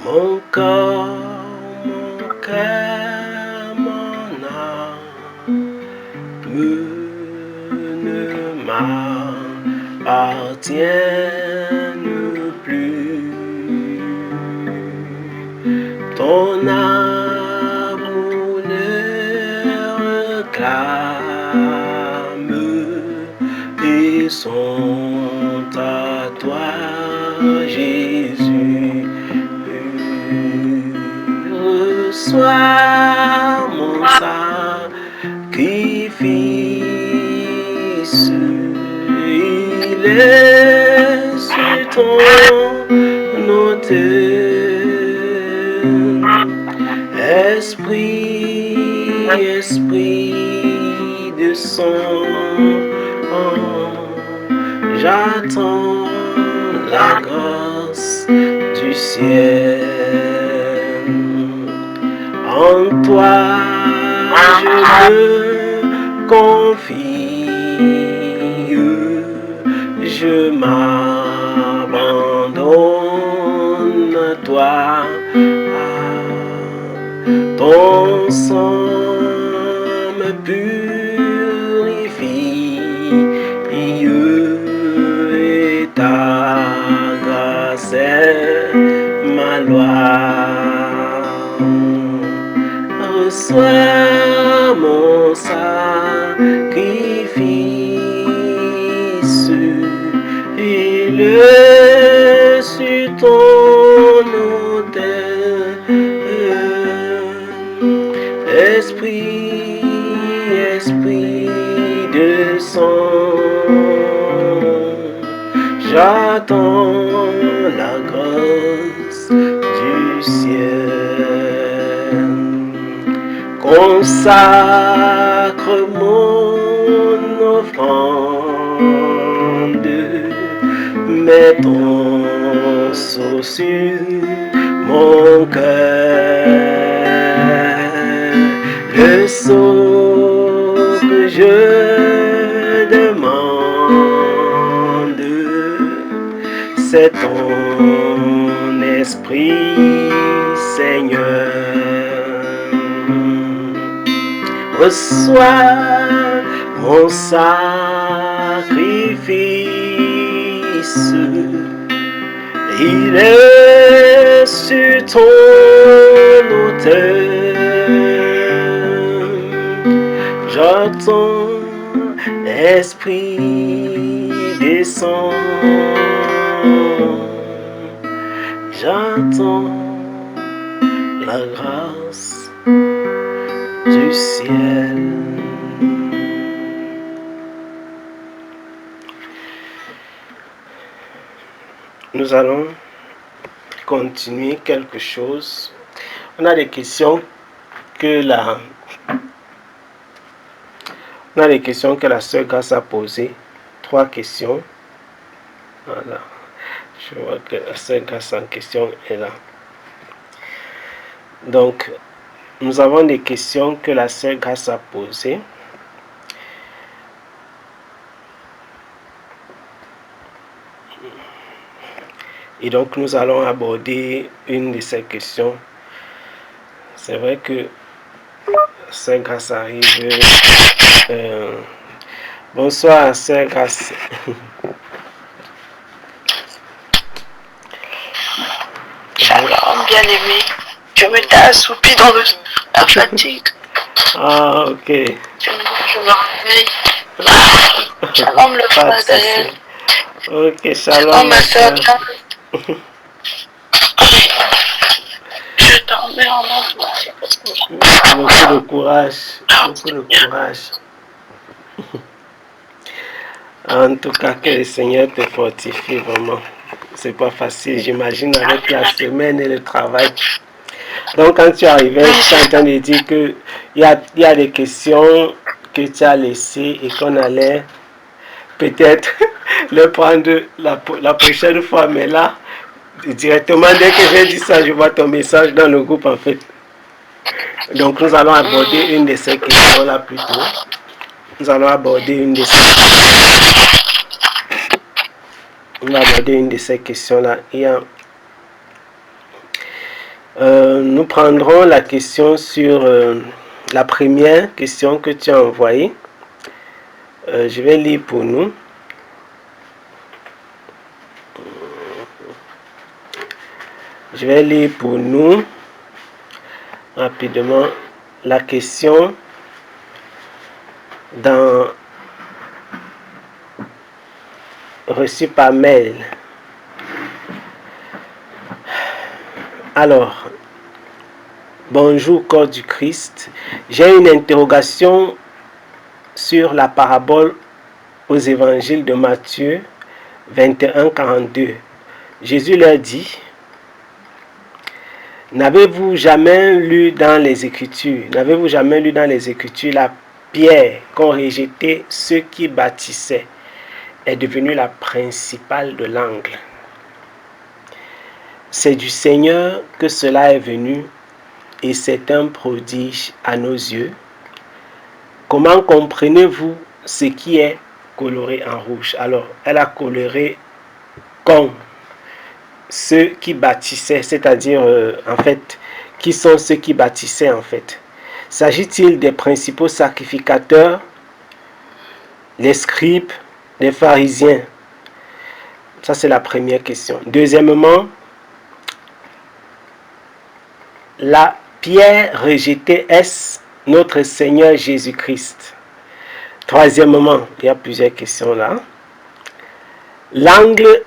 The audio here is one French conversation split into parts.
Mon corps, mon cœur, mon âme ne m'appartiennent plus. Ton amour leur réclame et sont à toi, Jésus. Reçois mon sacrifice, il est sur ton autel. Esprit de son, j'attends la grâce du ciel. En toi je me confie, je m'abandonne à toi. Ton sang me purifie et ta grâce est ma loi. Reçois mon sacrifice, il est sur ton autel. Esprit de sang, j'attends la grâce du ciel. Consacre mon offrande, mets ton sceau sur mon cœur. Le sceau que je demande, c'est ton esprit, Seigneur. Reçois mon sacrifice, il est sur ton autel. J'attends l'esprit descend, j'attends la grâce du ciel. Nous allons continuer quelque chose. On a des questions que la sœur Grace a posées. 3 questions. Voilà. Je vois que la sœur Grace en question est là. Donc, nous avons des questions que la sœur Grace a posées. Et donc, nous allons aborder une de ces questions. C'est vrai que Sœur Grace arrive. Bonsoir, Sœur Grace. Shalom, bien-aimé. Je m'étais assoupi dans la fatigue. Ah, ok. Je me réveille. Shalom, le frère Daniel. Ok, shalom. Shalom, ma soeur. Je dormais en entier. Beaucoup de courage. Beaucoup de courage. En tout cas, que le Seigneur te fortifie vraiment. C'est pas facile, j'imagine, avec la semaine et le travail. Donc, quand tu es arrivé, tu es en train de dire qu'il y a des questions que tu as laissées et qu'on allait peut-être le prendre la prochaine fois. Mais là, directement, dès que j'ai dit ça, je vois ton message dans le groupe en fait. Donc, nous allons aborder une de ces questions-là plutôt. Nous allons aborder une de ces questions-là. Nous prendrons la question sur la première question que tu as envoyée. Je vais lire pour nous. Je vais lire pour nous rapidement la question reçue par mail. Alors, bonjour corps du Christ. J'ai une interrogation sur la parabole aux évangiles de Matthieu 21, 42. Jésus leur dit: N'avez-vous jamais lu dans les Écritures la pierre qu'ont rejetée ceux qui bâtissaient est devenue la principale de l'angle? C'est du Seigneur que cela est venu et c'est un prodige à nos yeux. Comment comprenez-vous ce qui est coloré en rouge? Alors, elle a coloré comme ceux qui bâtissaient, c'est-à-dire en fait, qui sont ceux qui bâtissaient en fait. S'agit-il des principaux sacrificateurs, les scribes, les pharisiens? Ça, c'est la première question. Deuxièmement, la pierre rejetée, est-ce notre Seigneur Jésus-Christ? Troisièmement, il y a plusieurs questions là. L'angle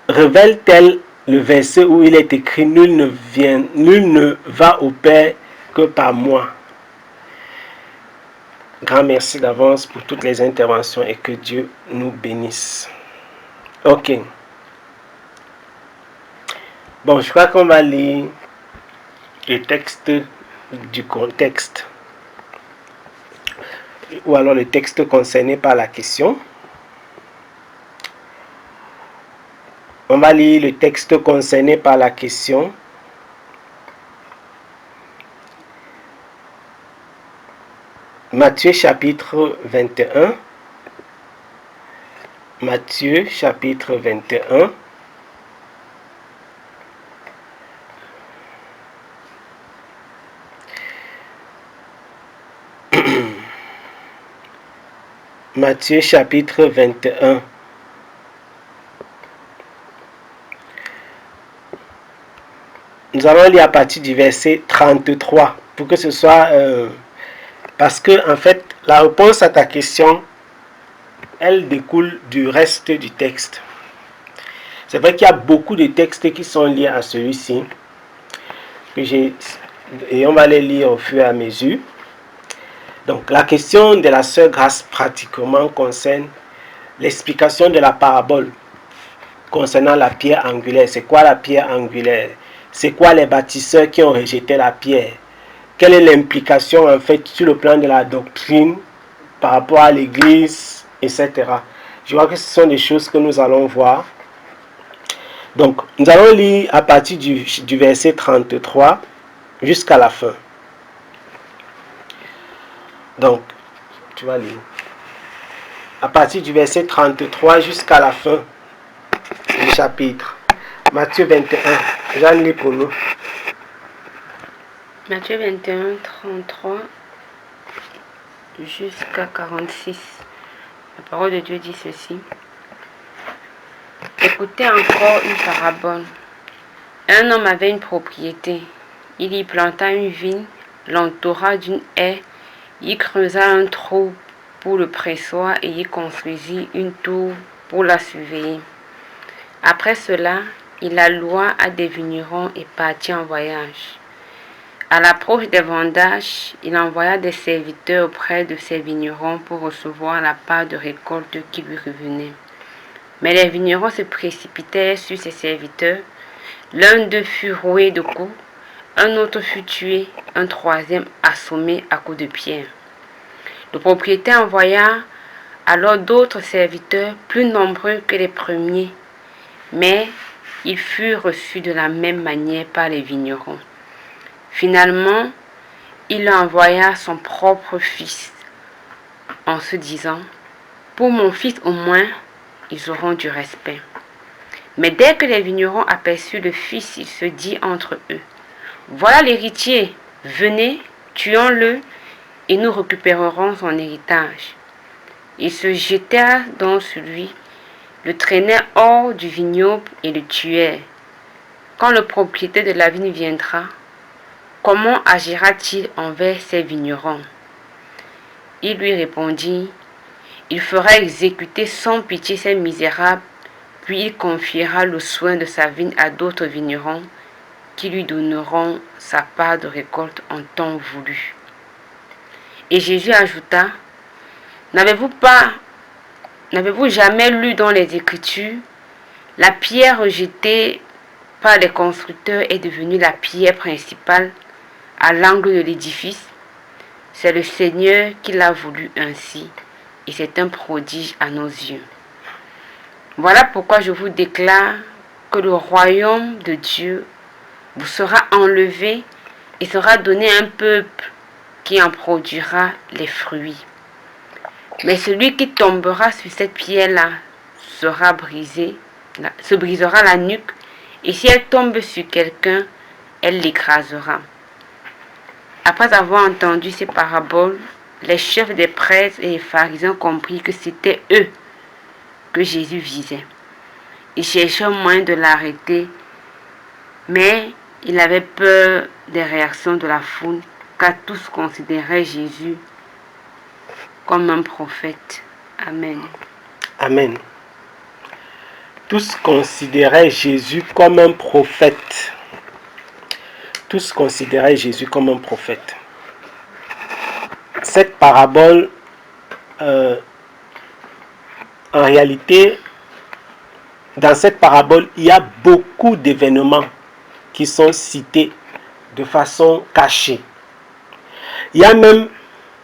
révèle-t-elle le verset où il est écrit: nul ne va au Père que par moi? Grand merci d'avance pour toutes les interventions et que Dieu nous bénisse. Ok. Bon, je crois qu'on va lire le texte du contexte, ou alors le texte concerné par la question. On va lire le texte concerné par la question. Matthieu chapitre 21. Matthieu chapitre 21. Matthieu chapitre 21. Nous allons lire à partir du verset 33 pour que ce soit... parce que en fait, la réponse à ta question, elle découle du reste du texte. C'est vrai qu'il y a beaucoup de textes qui sont liés à celui-ci. Et on va les lire au fur et à mesure. Donc, la question de la sœur Grâce pratiquement concerne l'explication de la parabole concernant la pierre angulaire. C'est quoi la pierre angulaire? C'est quoi les bâtisseurs qui ont rejeté la pierre? Quelle est l'implication en fait sur le plan de la doctrine par rapport à l'église, etc. Je vois que ce sont des choses que nous allons voir. Donc, nous allons lire à partir du verset 33 jusqu'à la fin. Donc, tu vas lire. À partir du verset 33 jusqu'à la fin du chapitre. Matthieu 21. Jean, lis pour nous. Matthieu 21, 33 jusqu'à 46. La parole de Dieu dit ceci. Écoutez encore une parabole. Un homme avait une propriété. Il y planta une vigne, l'entoura d'une haie, y creusa un trou pour le pressoir et y construisit une tour pour la surveiller. Après cela, il la loua à des vignerons et partit en voyage. À l'approche des vendages, il envoya des serviteurs auprès de ces vignerons pour recevoir la part de récolte qui lui revenait. Mais les vignerons se précipitèrent sur ses serviteurs. L'un d'eux fut roué de coups, un autre fut tué, un troisième assommé à coups de pierre. Le propriétaire envoya alors d'autres serviteurs plus nombreux que les premiers, mais ils furent reçus de la même manière par les vignerons. Finalement, il envoya son propre fils en se disant: pour mon fils au moins, ils auront du respect. Mais dès que les vignerons aperçurent le fils, il se dit entre eux, voilà l'héritier, venez, tuons-le, et nous récupérerons son héritage. Ils se jetèrent donc sur lui, le traînèrent hors du vignoble et le tuèrent. Quand le propriétaire de la vigne viendra, comment agira-t-il envers ses vignerons? Il lui répondit, il fera exécuter sans pitié ces misérables, puis il confiera le soin de sa vigne à d'autres vignerons qui lui donneront sa part de récolte en temps voulu. Et Jésus ajouta, n'avez-vous jamais lu dans les Écritures, la pierre rejetée par les constructeurs est devenue la pierre principale à l'angle de l'édifice? C'est le Seigneur qui l'a voulu ainsi, et c'est un prodige à nos yeux. Voilà pourquoi je vous déclare que le royaume de Dieu vous sera enlevé et sera donné à un peuple qui en produira les fruits. Mais celui qui tombera sur cette pierre-là se brisera la nuque, et si elle tombe sur quelqu'un, elle l'écrasera. Après avoir entendu ces paraboles, les chefs des prêtres et les pharisiens comprirent que c'était eux que Jésus visait. Ils cherchaient un moyen de l'arrêter, mais il avait peur des réactions de la foule, car tous considéraient Jésus comme un prophète. Amen. Amen. Tous considéraient Jésus comme un prophète. Tous considéraient Jésus comme un prophète. Cette parabole, en réalité, dans cette parabole, il y a beaucoup d'événements qui sont cités de façon cachée. Il y a même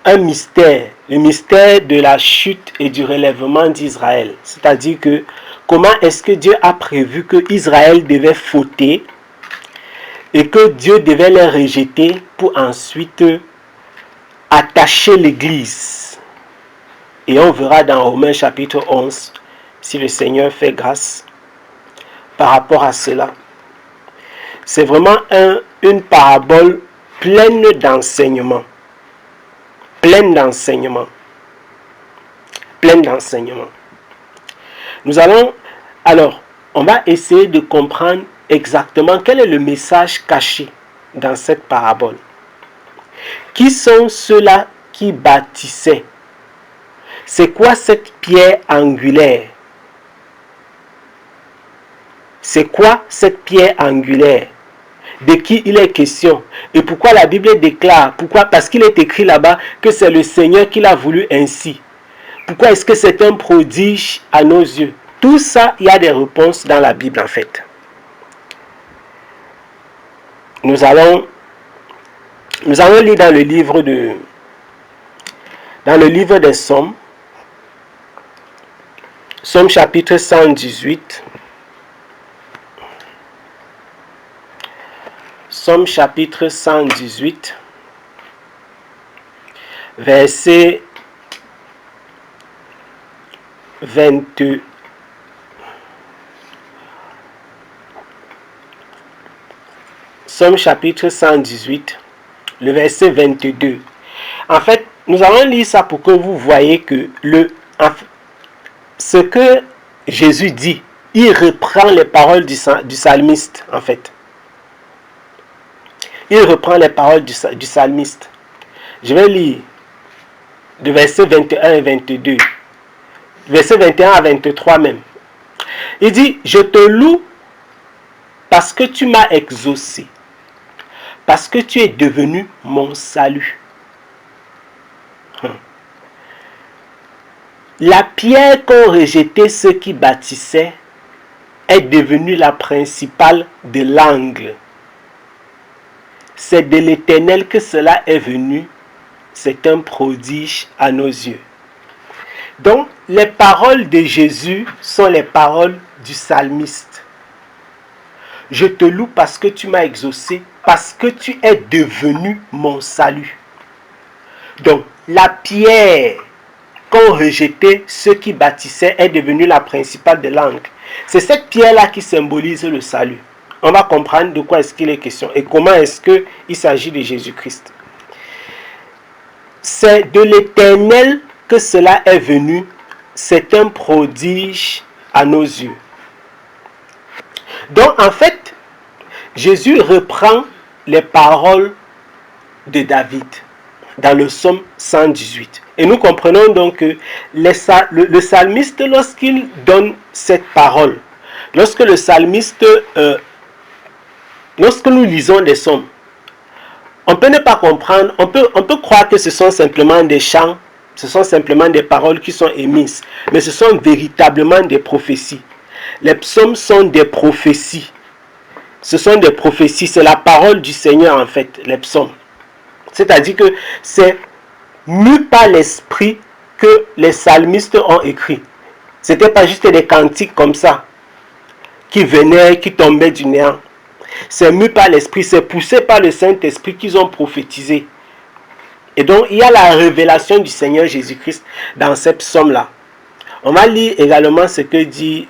un mystère, le mystère de la chute et du relèvement d'Israël. C'est-à-dire que comment est-ce que Dieu a prévu que Israël devait fauter et que Dieu devait les rejeter pour ensuite attacher l'Église. Et on verra dans Romains chapitre 11, si le Seigneur fait grâce par rapport à cela. C'est vraiment une parabole pleine d'enseignements. Pleine d'enseignements. Pleine d'enseignements. On va essayer de comprendre exactement quel est le message caché dans cette parabole. Qui sont ceux-là qui bâtissaient? C'est quoi cette pierre angulaire? C'est quoi cette pierre angulaire? De qui il est question? Et pourquoi la Bible déclare? Pourquoi? Parce qu'il est écrit là-bas que c'est le Seigneur qui l'a voulu ainsi. Pourquoi est-ce que c'est un prodige à nos yeux? Tout ça, il y a des réponses dans la Bible en fait. Nous allons lire dans le livre des Psaumes, Psaume chapitre 118. Psaume chapitre 118, verset 22. Psaume chapitre 118, le verset 22. En fait, nous allons lire ça pour que vous voyez que ce que Jésus dit, il reprend les paroles du psalmiste, en fait. Il reprend les paroles du psalmiste. Je vais lire de versets 21 et 22. Versets 21 à 23 même. Il dit, je te loue parce que tu m'as exaucé. Parce que tu es devenu mon salut. La pierre qu'ont rejeté ceux qui bâtissaient est devenue la principale de l'angle. C'est de l'Éternel que cela est venu. C'est un prodige à nos yeux. Donc, les paroles de Jésus sont les paroles du psalmiste. Je te loue parce que tu m'as exaucé, parce que tu es devenu mon salut. Donc, la pierre qu'ont rejeté ceux qui bâtissaient est devenue la principale de l'angle. C'est cette pierre-là qui symbolise le salut. On va comprendre de quoi est-ce qu'il est question et comment est-ce qu'il s'agit de Jésus-Christ. C'est de l'Éternel que cela est venu. C'est un prodige à nos yeux. Donc en fait, Jésus reprend les paroles de David dans le psaume 118. Et nous comprenons donc que le psalmiste, lorsqu'il donne cette parole, lorsque le psalmiste, lorsque nous lisons les psaumes, on peut ne pas comprendre, on peut croire que ce sont simplement des chants, ce sont simplement des paroles qui sont émises, mais ce sont véritablement des prophéties. Les psaumes sont des prophéties. Ce sont des prophéties, c'est la parole du Seigneur en fait, les psaumes. C'est-à-dire que c'est mu par l'esprit que les psalmistes ont écrit. Ce n'était pas juste des cantiques comme ça, qui venaient, qui tombaient du néant. C'est mu par l'esprit, c'est poussé par le Saint-Esprit qu'ils ont prophétisé. Et donc, il y a la révélation du Seigneur Jésus-Christ dans ces psaumes-là. On va lire également ce que dit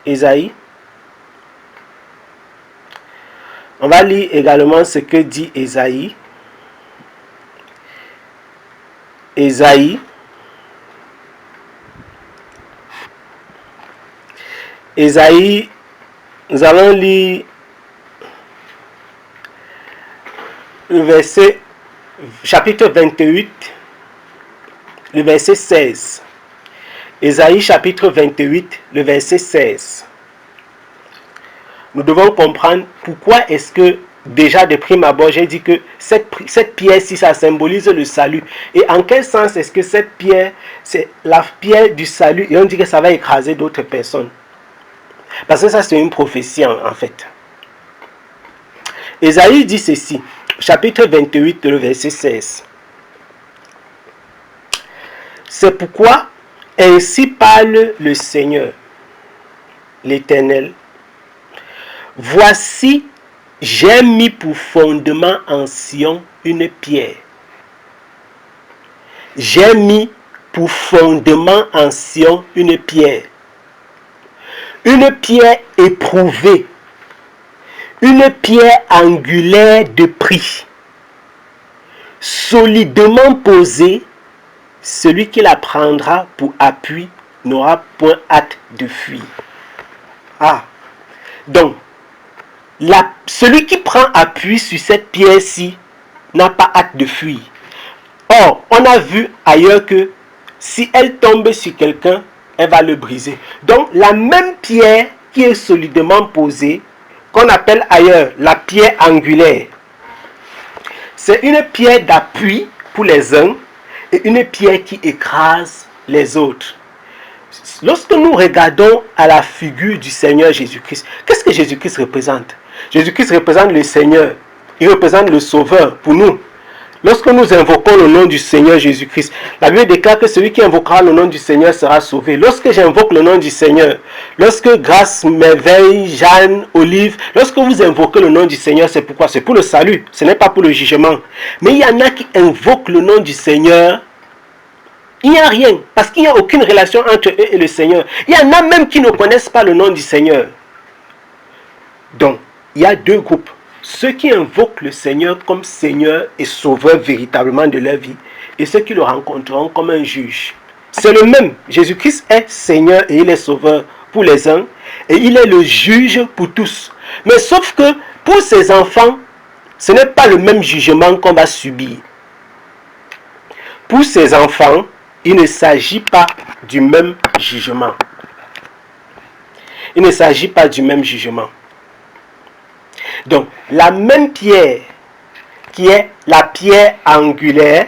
Ésaïe. On va lire également ce que dit Ésaïe. Ésaïe. Ésaïe, nous allons lire le verset, chapitre 28, le verset 16. Ésaïe chapitre 28, le verset 16. Nous devons comprendre pourquoi est-ce que, déjà de prime abord, j'ai dit que cette pierre-ci, ça symbolise le salut. Et en quel sens est-ce que cette pierre, c'est la pierre du salut, et on dit que ça va écraser d'autres personnes. Parce que ça, c'est une prophétie en fait. Ésaïe dit ceci, chapitre 28, le verset 16. C'est pourquoi ainsi parle le Seigneur, l'Éternel. Voici, j'ai mis pour fondement en Sion une pierre. J'ai mis pour fondement en Sion une pierre. Une pierre éprouvée. Une pierre angulaire de prix. Solidement posée, celui qui la prendra pour appui n'aura point hâte de fuir. Ah, donc, celui qui prend appui sur cette pierre-ci n'a pas hâte de fuir. Or, on a vu ailleurs que si elle tombe sur quelqu'un, elle va le briser. Donc, la même pierre qui est solidement posée, qu'on appelle ailleurs la pierre angulaire, c'est une pierre d'appui pour les uns et une pierre qui écrase les autres. Lorsque nous regardons à la figure du Seigneur Jésus-Christ, qu'est-ce que Jésus-Christ représente? Jésus-Christ représente le Seigneur, il représente le Sauveur pour nous. Lorsque nous invoquons le nom du Seigneur Jésus-Christ, la Bible déclare que celui qui invoquera le nom du Seigneur sera sauvé. Lorsque j'invoque le nom du Seigneur, lorsque Grâce, Merveille, Jeanne, Olive, lorsque vous invoquez le nom du Seigneur, c'est pourquoi? C'est pour le salut, ce n'est pas pour le jugement. Mais il y en a qui invoquent le nom du Seigneur, il n'y a rien, parce qu'il n'y a aucune relation entre eux et le Seigneur. Il y en a même qui ne connaissent pas le nom du Seigneur. Donc, il y a deux groupes. Ceux qui invoquent le Seigneur comme Seigneur et Sauveur véritablement de leur vie, et ceux qui le rencontreront comme un juge. C'est le même. Jésus-Christ est Seigneur et il est Sauveur pour les uns, et il est le juge pour tous. Mais sauf que pour ses enfants, ce n'est pas le même jugement qu'on va subir. Pour ses enfants, il ne s'agit pas du même jugement. Il ne s'agit pas du même jugement. Donc, la même pierre qui est la pierre angulaire,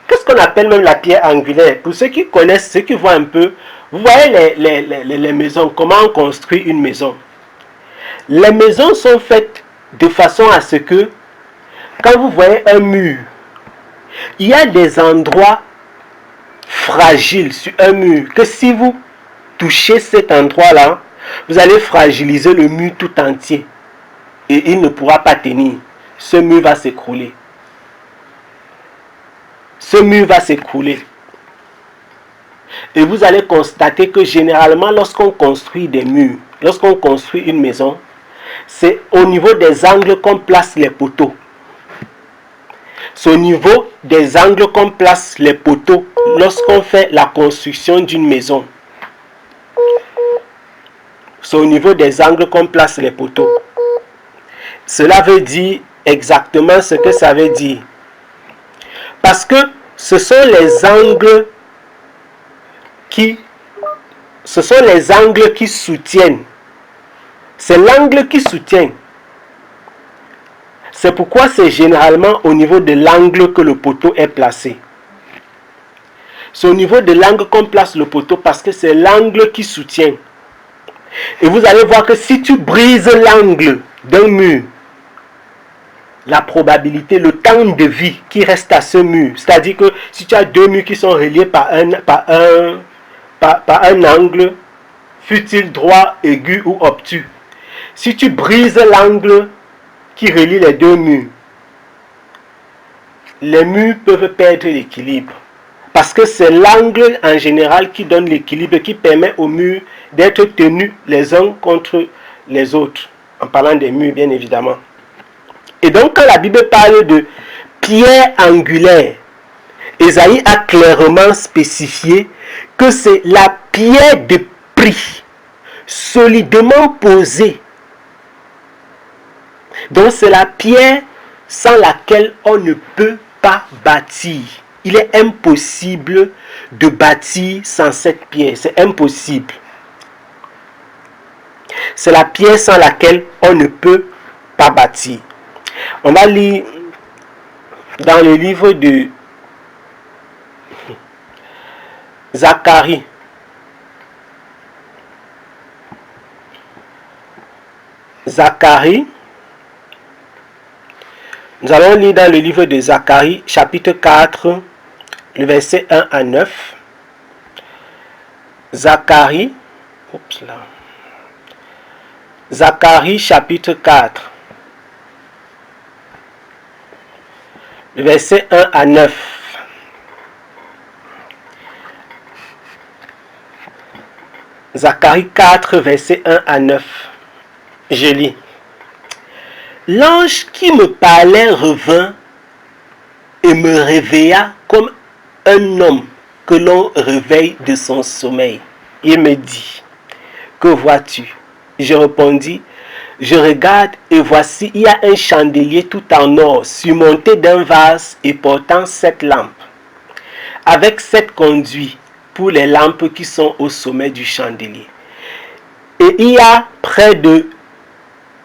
qu'est-ce qu'on appelle même la pierre angulaire? Pour ceux qui connaissent, ceux qui voient un peu, vous voyez les maisons, comment on construit une maison. Les maisons sont faites de façon à ce que, quand vous voyez un mur, il y a des endroits fragiles sur un mur, que si vous touchez cet endroit-là, vous allez fragiliser le mur tout entier. Et il ne pourra pas tenir. Ce mur va s'écrouler. Ce mur va s'écrouler. Et vous allez constater que généralement, lorsqu'on construit des murs, lorsqu'on construit une maison, c'est au niveau des angles qu'on place les poteaux. C'est au niveau des angles qu'on place les poteaux lorsqu'on fait la construction d'une maison. C'est au niveau des angles qu'on place les poteaux. Cela veut dire exactement ce que ça veut dire. Parce que ce sont les angles qui soutiennent. C'est l'angle qui soutient. C'est pourquoi c'est généralement au niveau de l'angle que le poteau est placé. C'est au niveau de l'angle qu'on place le poteau parce que c'est l'angle qui soutient. Et vous allez voir que si tu brises l'angle d'un mur, la probabilité, le temps de vie qui reste à ce mur, c'est-à-dire que si tu as deux murs qui sont reliés par un angle, fût-il droit, aigu ou obtus, si tu brises l'angle qui relie les deux murs, les murs peuvent perdre l'équilibre. Parce que c'est l'angle en général qui donne l'équilibre, qui permet aux murs d'être tenus les uns contre les autres. En parlant des murs, bien évidemment. Et donc, quand la Bible parle de pierre angulaire, Ésaïe a clairement spécifié que c'est la pierre de prix, solidement posée. Donc, c'est la pierre sans laquelle on ne peut pas bâtir. Il est impossible de bâtir sans cette pierre. C'est impossible. C'est la pierre sans laquelle on ne peut pas bâtir. On va lire dans le livre de Zacharie. Zacharie. Nous allons lire dans le livre de Zacharie, chapitre 4, le verset 1 à 9. Zacharie, Zacharie, chapitre 4, le verset 1 à 9. Zacharie 4, verset 1 à 9. Je lis. L'ange qui me parlait revint et me réveilla comme un homme que l'on réveille de son sommeil. Il me dit, que vois-tu? Je répondis, je regarde et voici, il y a un chandelier tout en or, surmonté d'un vase et portant 7 lampes, avec 7 conduits pour les lampes qui sont au sommet du chandelier. Et il y a près de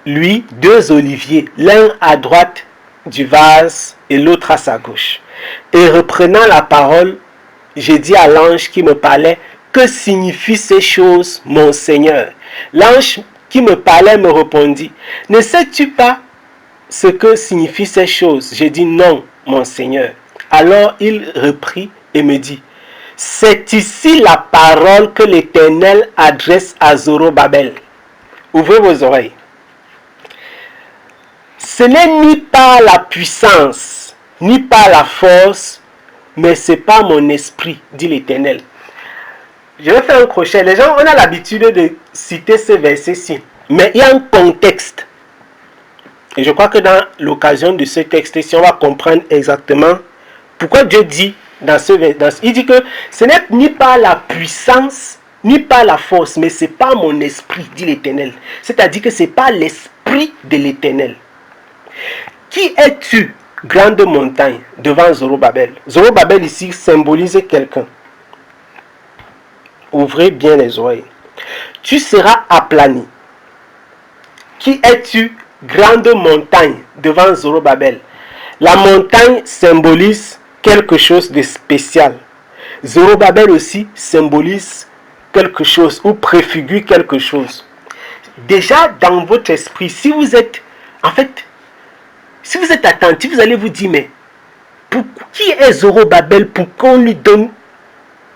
lui 2 oliviers, l'un à droite du vase et l'autre à sa gauche. Et reprenant la parole, j'ai dit à l'ange qui me parlait, que signifient ces choses, mon Seigneur? L'ange qui me parlait me répondit, ne sais-tu pas ce que signifient ces choses? J'ai dit non, mon Seigneur. Alors il reprit et me dit, c'est ici la parole que l'Éternel adresse à Zorobabel. Ouvrez vos oreilles. Ce n'est ni par la puissance, ni par la force, mais c'est par mon esprit, dit l'Éternel. Je vais faire un crochet. Les gens, on a l'habitude de citer ce verset-ci, mais il y a un contexte. Et je crois que dans l'occasion de ce texte-ci, on va comprendre exactement pourquoi Dieu dit dans ce verset. Il dit que ce n'est ni par la puissance, ni par la force, mais c'est par mon esprit, dit l'Éternel. C'est-à-dire que c'est par l'esprit de l'Éternel. Qui es-tu, grande montagne, devant Zorobabel? Zorobabel ici symbolise quelqu'un. Ouvrez bien les oreilles. Tu seras aplani. Qui es-tu, grande montagne, devant Zorobabel? La montagne symbolise quelque chose de spécial. Zorobabel aussi symbolise quelque chose ou préfigure quelque chose. Déjà dans votre esprit, si vous êtes attentif, vous allez vous dire, mais qui est Zorobabel pour qu'on lui donne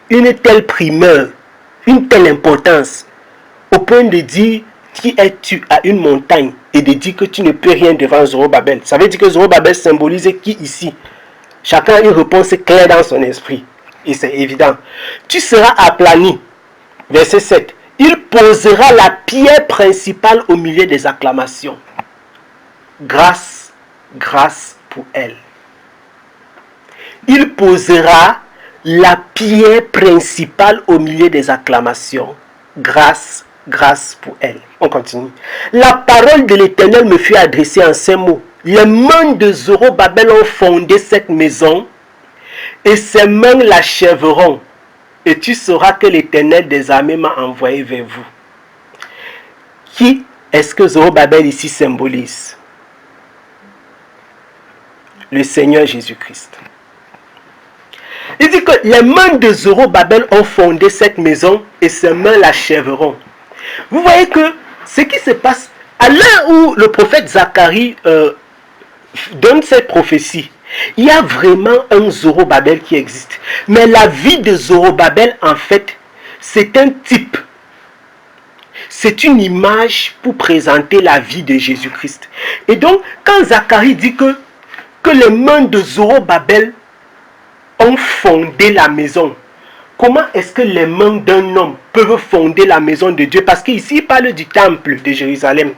une telle primeur, une telle importance, au point de dire qui es-tu à une montagne et de dire que tu ne peux rien devant Zorobabel? Ça veut dire que Zorobabel symbolise qui ici? Chacun a une réponse claire dans son esprit. et c'est évident. Tu seras aplani. Verset 7. Il posera la pierre principale au milieu des acclamations. Grâce, grâce pour elle. Il posera la pierre principale au milieu des acclamations. Grâce, grâce pour elle. On continue. La parole de l'Éternel me fut adressée en ces mots. Les mains de Zorobabel ont fondé cette maison et ses mains l'achèveront. Et tu sauras que l'Éternel des armées m'a envoyé vers vous. Qui est-ce que Zorobabel ici symbolise? Le Seigneur Jésus-Christ. Il dit que les mains de Zorobabel ont fondé cette maison et ses mains l'achèveront. Vous voyez que ce qui se passe, à l'heure où le prophète Zacharie donne cette prophétie, il y a vraiment un Zorobabel qui existe. Mais la vie de Zorobabel, en fait, c'est un type. C'est une image pour présenter la vie de Jésus-Christ. Et donc, quand Zacharie dit que les mains de Zorobabel ont fondé la maison, comment est-ce que les mains d'un homme peuvent fonder la maison de Dieu? Parce qu'ici, il parle du temple de Jérusalem.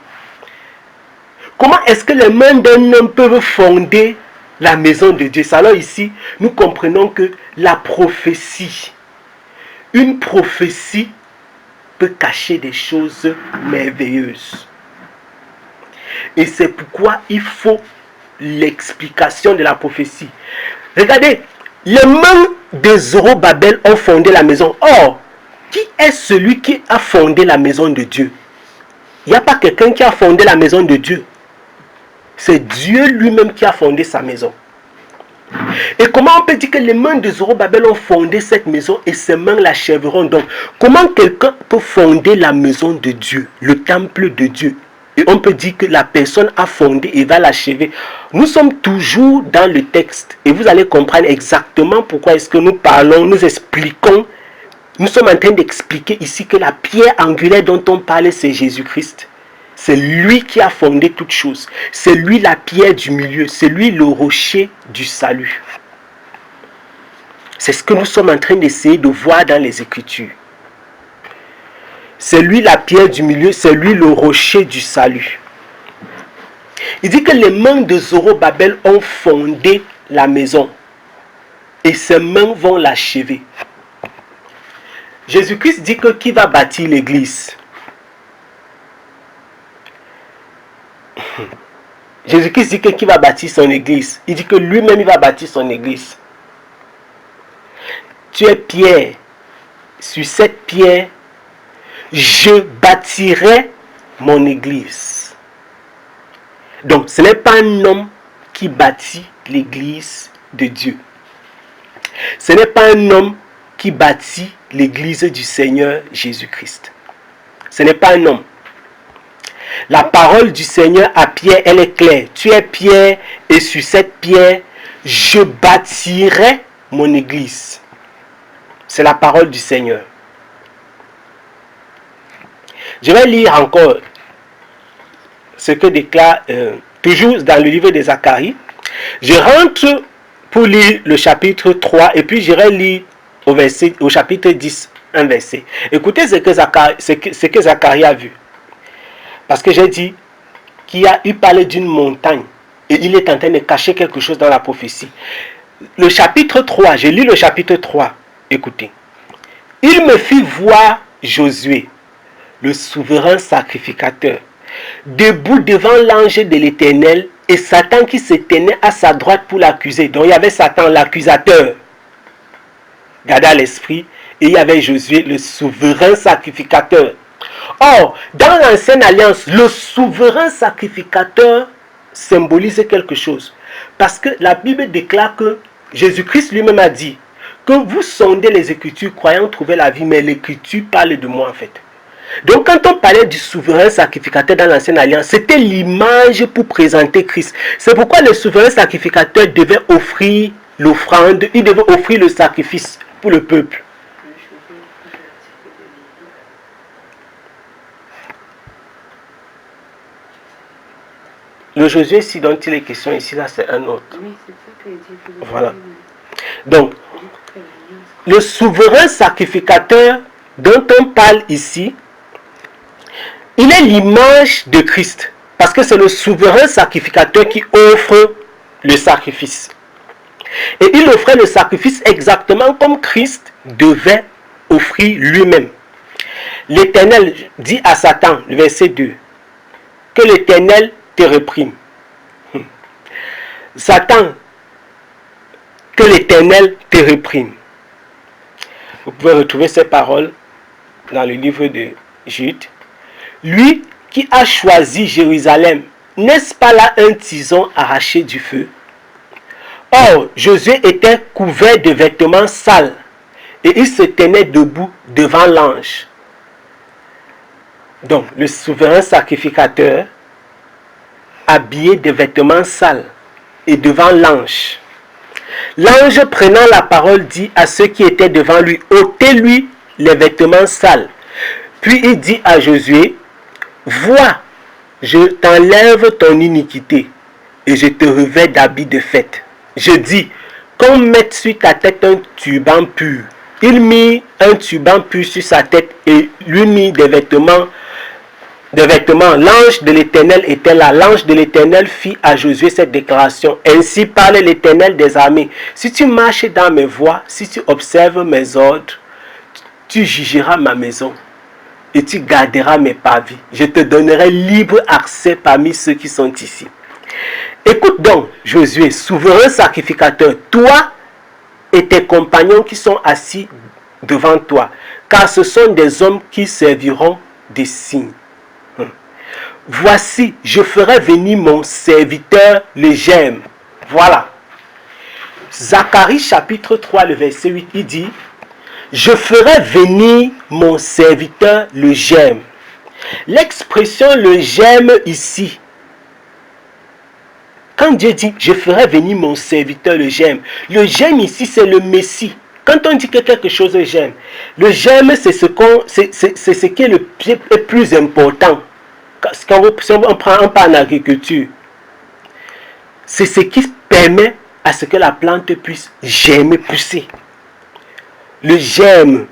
Comment est-ce que les mains d'un homme peuvent fonder la maison de Dieu? Alors ici, nous comprenons que la prophétie, une prophétie peut cacher des choses merveilleuses. Et c'est pourquoi il faut l'explication de la prophétie. Regardez, les mains de Zorobabel ont fondé la maison. Or, qui est celui qui a fondé la maison de Dieu? Il n'y a pas quelqu'un qui a fondé la maison de Dieu. C'est Dieu lui-même qui a fondé sa maison. Et comment on peut dire que les mains de Zorobabel ont fondé cette maison et ses mains l'achèveront? Donc, comment quelqu'un peut fonder la maison de Dieu, le temple de Dieu? Et on peut dire que la personne a fondé et va l'achever. Nous sommes toujours dans le texte. Et vous allez comprendre exactement pourquoi est-ce que nous parlons, nous expliquons. Nous sommes en train d'expliquer ici que la pierre angulaire dont on parle, c'est Jésus-Christ. C'est lui qui a fondé toutes choses. C'est lui la pierre du milieu. C'est lui le rocher du salut. C'est ce que nous sommes en train d'essayer de voir dans les Écritures. C'est lui la pierre du milieu, c'est lui le rocher du salut. Il dit que les mains de Zorobabel ont fondé la maison et ses mains vont l'achever. Jésus-Christ dit que qui va bâtir l'église? Jésus-Christ dit que qui va bâtir son église? Il dit que lui-même il va bâtir son église. Tu es pierre. Sur cette pierre, je bâtirai mon église. Donc, ce n'est pas un homme qui bâtit l'église de Dieu. Ce n'est pas un homme qui bâtit l'église du Seigneur Jésus-Christ. Ce n'est pas un homme. La parole du Seigneur à Pierre, elle est claire. Tu es pierre et sur cette pierre, je bâtirai mon église. C'est la parole du Seigneur. Je vais lire encore ce que déclare toujours dans le livre de Zacharie. Je rentre pour lire le chapitre 3 et puis j'irai lire au chapitre 10, un verset. Écoutez ce que Zacharie a vu. Parce que j'ai dit qu'il parlait d'une montagne et il est en train de cacher quelque chose dans la prophétie. Le chapitre 3, je lis le chapitre 3. Écoutez. Il me fit voir Josué, le souverain sacrificateur, debout devant l'ange de l'Éternel et Satan qui se tenait à sa droite pour l'accuser. Donc il y avait Satan, l'accusateur, gardé à l'esprit, et il y avait Josué, le souverain sacrificateur. Or, dans l'ancienne alliance, le souverain sacrificateur symbolise quelque chose. Parce que la Bible déclare que Jésus-Christ lui-même a dit que vous sondez les Écritures croyant trouver la vie, mais l'Écriture parle de moi en fait. Donc quand on parlait du souverain sacrificateur dans l'ancienne alliance, c'était l'image pour présenter Christ. C'est pourquoi le souverain sacrificateur devait offrir l'offrande, il devait offrir le sacrifice pour le peuple. Le Josué dont il est question ici, là c'est un autre. Oui, c'est ça que dit. Voilà. Donc, le souverain sacrificateur dont on parle ici, il est l'image de Christ. Parce que c'est le souverain sacrificateur qui offre le sacrifice. Et il offrait le sacrifice exactement comme Christ devait offrir lui-même. L'Éternel dit à Satan, le verset 2, que l'Éternel te réprime. Satan, que l'Éternel te réprime. Vous pouvez retrouver ces paroles dans le livre de Jude. Lui qui a choisi Jérusalem, n'est-ce pas là un tison arraché du feu? Or, Josué était couvert de vêtements sales et il se tenait debout devant l'ange. Donc, le souverain sacrificateur, habillé de vêtements sales et devant l'ange. L'ange prenant la parole dit à ceux qui étaient devant lui, ôtez-lui les vêtements sales. Puis il dit à Josué, vois, je t'enlève ton iniquité et je te revêts d'habits de fête. Je dis, qu'on mette sur ta tête un turban pur. Il mit un turban pur sur sa tête et lui mit des vêtements. L'ange de l'Éternel était là. L'ange de l'Éternel fit à Josué cette déclaration. Ainsi parle l'Éternel des armées. Si tu marches dans mes voies, si tu observes mes ordres, tu jugeras ma maison et tu garderas mes parvis. Je te donnerai libre accès parmi ceux qui sont ici. Écoute donc, Josué, souverain sacrificateur, toi et tes compagnons qui sont assis devant toi, car ce sont des hommes qui serviront des signes. Voici, je ferai venir mon serviteur le gemme. Voilà. Zacharie chapitre 3, le verset 8, il dit, je ferai venir mon serviteur le gemme. L'expression le gemme ici, quand Dieu dit, je ferai venir mon serviteur le gemme ici, c'est le Messie. Quand on dit que quelque chose est gemme, le gemme, c'est ce qui est le plus important. Quand on parle en agriculture, c'est ce qui permet à ce que la plante puisse germer, pousser. Le germe,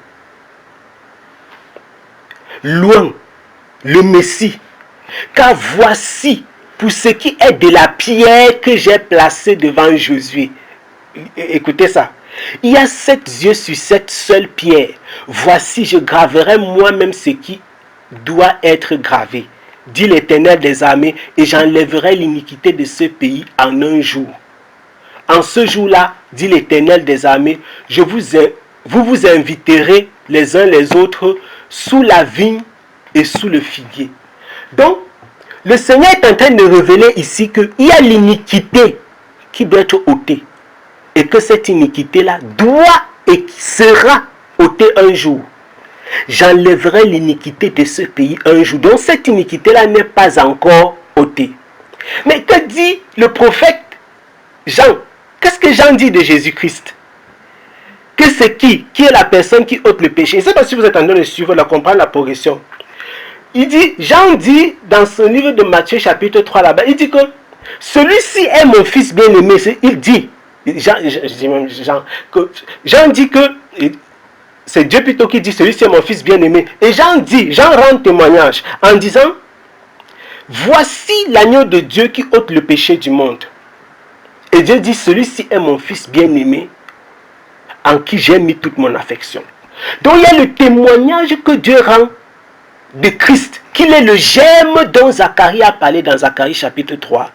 loin, le Messie. Car voici, pour ce qui est de la pierre que j'ai placée devant Josué. Écoutez ça. Il y a 7 yeux sur cette seule pierre. Voici, je graverai moi-même ce qui doit être gravé, dit l'Éternel des armées, et j'enlèverai l'iniquité de ce pays en un jour. En ce jour-là, dit l'Éternel des armées, vous vous inviterez les uns les autres sous la vigne et sous le figuier. Donc, le Seigneur est en train de révéler ici qu'il y a l'iniquité qui doit être ôtée. Et que cette iniquité-là doit et sera ôtée un jour. J'enlèverai l'iniquité de ce pays un jour. Donc cette iniquité-là n'est pas encore ôtée. Mais que dit le prophète Jean? Qu'est-ce que Jean dit de Jésus-Christ? Que c'est qui est la personne qui ôte le péché? Je ne sais pas si vous êtes en train de suivre, de comprendre la progression. Jean dit dans son livre de Matthieu chapitre 3 là-bas, il dit que celui-ci est mon fils bien-aimé. Il dit, Jean dit que c'est Dieu plutôt qui dit celui-ci est mon fils bien-aimé. Et Jean rend témoignage en disant, voici l'agneau de Dieu qui ôte le péché du monde. Et Dieu dit, celui-ci est mon fils bien-aimé en qui j'ai mis toute mon affection. Donc il y a le témoignage que Dieu rend de Christ, qu'il est le germe dont Zacharie a parlé dans Zacharie chapitre 3.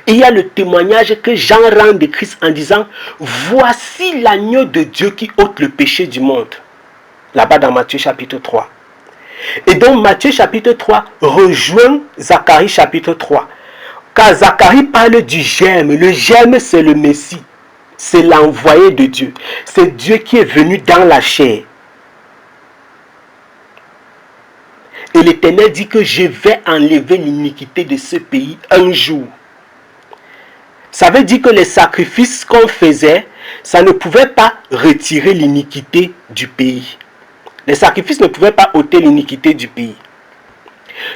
Et il y a le témoignage que Jean rend de Christ en disant, voici l'agneau de Dieu qui ôte le péché du monde. Là-bas dans Matthieu chapitre 3. Et donc Matthieu chapitre 3 rejoint Zacharie chapitre 3. Car Zacharie parle du germe. Le germe, c'est le Messie. C'est l'envoyé de Dieu. C'est Dieu qui est venu dans la chair. Et l'Éternel dit que je vais enlever l'iniquité de ce pays un jour. Ça veut dire que les sacrifices qu'on faisait, ça ne pouvait pas retirer l'iniquité du pays. Les sacrifices ne pouvaient pas ôter l'iniquité du pays.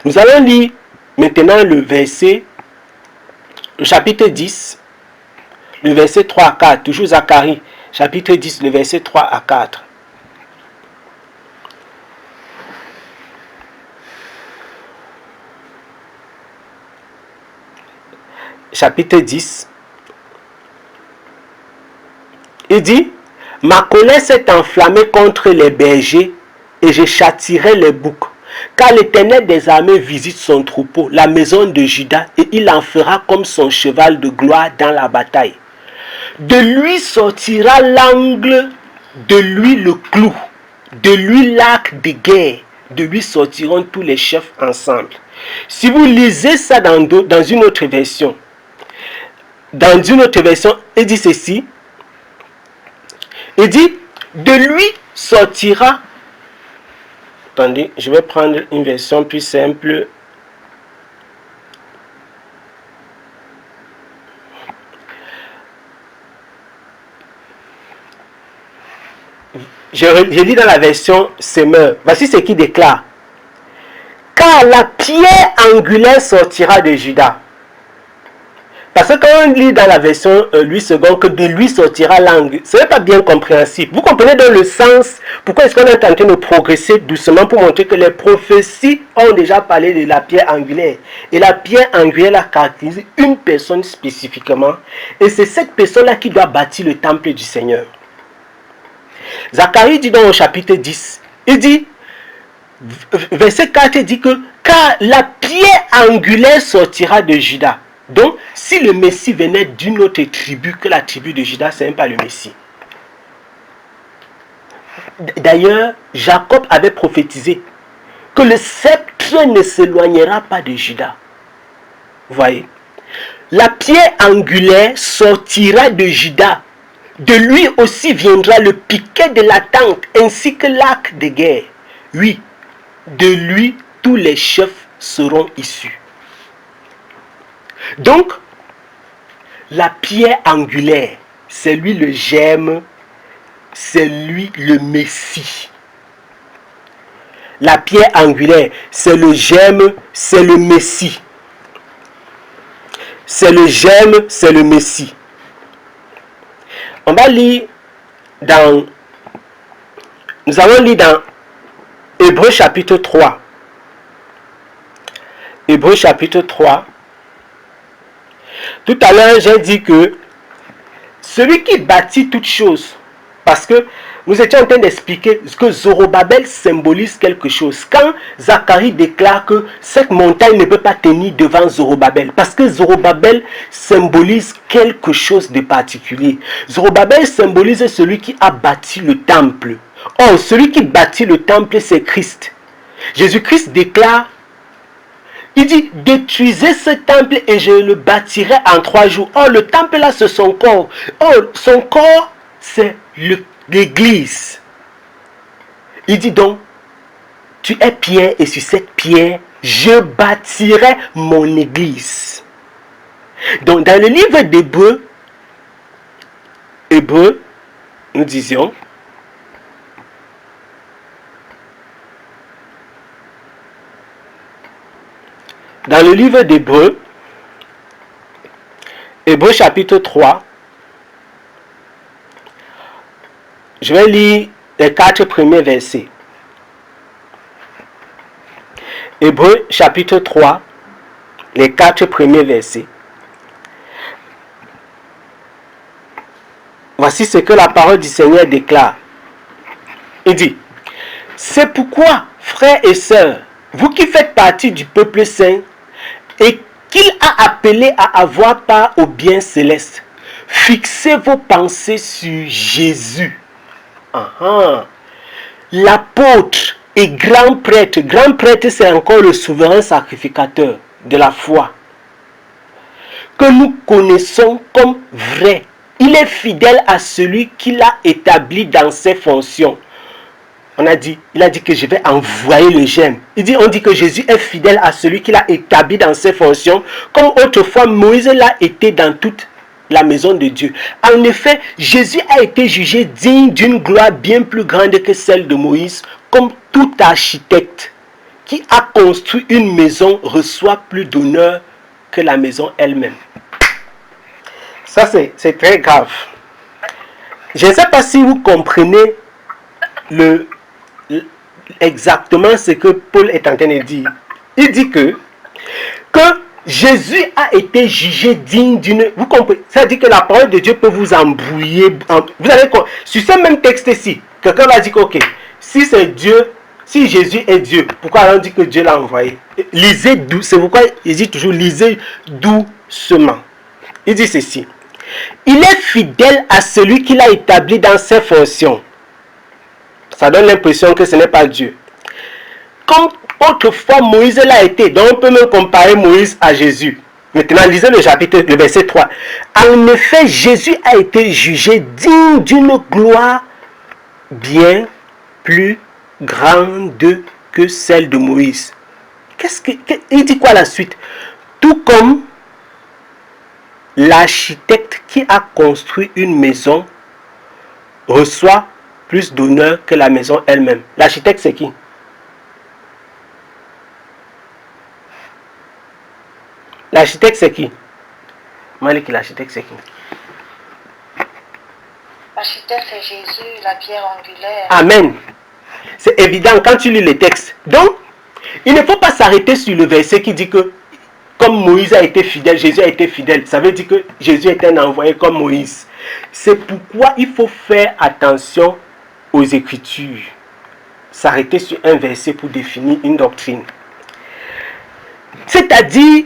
Nous allons lire maintenant le chapitre 10, le verset 3 à 4, toujours Zacharie, chapitre 10, le verset 3 à 4. Chapitre 10. Il dit, ma colère s'est enflammée contre les bergers et je châtierai les boucs. Car l'Éternel des armées visite son troupeau, la maison de Juda, et il en fera comme son cheval de gloire dans la bataille. De lui sortira l'angle, de lui le clou, de lui l'arc de guerre, de lui sortiront tous les chefs ensemble. Si vous lisez ça dans une autre version, il dit ceci. Il dit, de lui sortira. Attendez, je vais prendre une version plus simple. Je lis dans la version Semeur. Voici ce qu'il déclare. Car la pierre angulaire sortira de Juda. Parce que quand on lit dans la version Louis II que de lui sortira l'angle, ce n'est pas bien compréhensible. Vous comprenez dans le sens, pourquoi est-ce qu'on est en train de progresser doucement pour montrer que les prophéties ont déjà parlé de la pierre angulaire. Et la pierre angulaire la caractérise une personne spécifiquement. Et c'est cette personne-là qui doit bâtir le temple du Seigneur. Zacharie dit dans le chapitre 10, il dit, verset 4, il dit que car la pierre angulaire sortira de Juda. Donc, si le Messie venait d'une autre tribu que la tribu de Juda, ce n'est pas le Messie. D'ailleurs, Jacob avait prophétisé que le sceptre ne s'éloignera pas de Juda. Vous voyez? La pierre angulaire sortira de Juda. De lui aussi viendra le piquet de la tente ainsi que l'arc de guerre. Oui, de lui tous les chefs seront issus. Donc, la pierre angulaire, c'est lui le germe, c'est lui le Messie. La pierre angulaire, c'est le germe, c'est le Messie. C'est le germe, c'est le Messie. On va lire dans... Nous allons lire dans Hébreux chapitre 3. Hébreux chapitre 3. Tout à l'heure, j'ai dit que celui qui bâtit toutes choses, parce que nous étions en train d'expliquer que Zorobabel symbolise quelque chose. Quand Zacharie déclare que cette montagne ne peut pas tenir devant Zorobabel, parce que Zorobabel symbolise quelque chose de particulier. Zorobabel symbolise celui qui a bâti le temple. Or, celui qui bâtit le temple, c'est Christ. Jésus-Christ déclare, il dit, détruisez ce temple et je le bâtirai en 3 jours. Or, le temple là, c'est son corps. Or, son corps, c'est l'église. Il dit donc, tu es pierre et sur cette pierre, je bâtirai mon église. Donc, dans le livre d'Hébreux, nous disions, dans le livre d'Hébreux, Hébreux chapitre 3, je vais lire les 4 premiers versets. Hébreux chapitre 3, les 4 premiers versets. Voici ce que la parole du Seigneur déclare. Il dit, c'est pourquoi, frères et sœurs, vous qui faites partie du peuple saint, et qu'il a appelé à avoir part au bien céleste, fixez vos pensées sur Jésus. L'apôtre et grand prêtre c'est encore le souverain sacrificateur de la foi, que nous connaissons comme vrai. Il est fidèle à celui qui l'a établi dans ses fonctions. Il a dit que je vais envoyer le germe. On dit que Jésus est fidèle à celui qui l'a établi dans ses fonctions, comme autrefois Moïse l'a été dans toute la maison de Dieu. En effet, Jésus a été jugé digne d'une gloire bien plus grande que celle de Moïse, comme tout architecte qui a construit une maison reçoit plus d'honneur que la maison elle-même. Ça, c'est très grave. Je ne sais pas si vous comprenez exactement ce que Paul est en train de dire. Il dit que Jésus a été jugé digne d'une... Vous comprenez? Ça veut dire que la parole de Dieu peut vous embrouiller. Vous allez... Sur ce même texte-ci, quelqu'un va dire que, ok, si c'est Dieu, si Jésus est Dieu, pourquoi on dit que Dieu l'a envoyé? Lisez doucement. C'est pourquoi il dit toujours, lisez doucement. Il dit ceci. Il est fidèle à celui qui l'a établi dans ses fonctions. Ça donne l'impression que ce n'est pas Dieu. Comme autrefois Moïse l'a été, donc on peut même comparer Moïse à Jésus. Maintenant, lisez le verset 3. En effet, Jésus a été jugé digne d'une gloire bien plus grande que celle de Moïse. Il dit quoi la suite? Tout comme l'architecte qui a construit une maison reçoit plus d'honneur que la maison elle-même. L'architecte, c'est qui? L'architecte, c'est qui? Malik, l'architecte, c'est qui? L'architecte, c'est Jésus, la pierre angulaire. Amen. C'est évident quand tu lis les textes. Donc, il ne faut pas s'arrêter sur le verset qui dit que comme Moïse a été fidèle, Jésus a été fidèle. Ça veut dire que Jésus est un envoyé comme Moïse. C'est pourquoi il faut faire attention aux Écritures. S'arrêter sur un verset pour définir une doctrine. C'est-à-dire,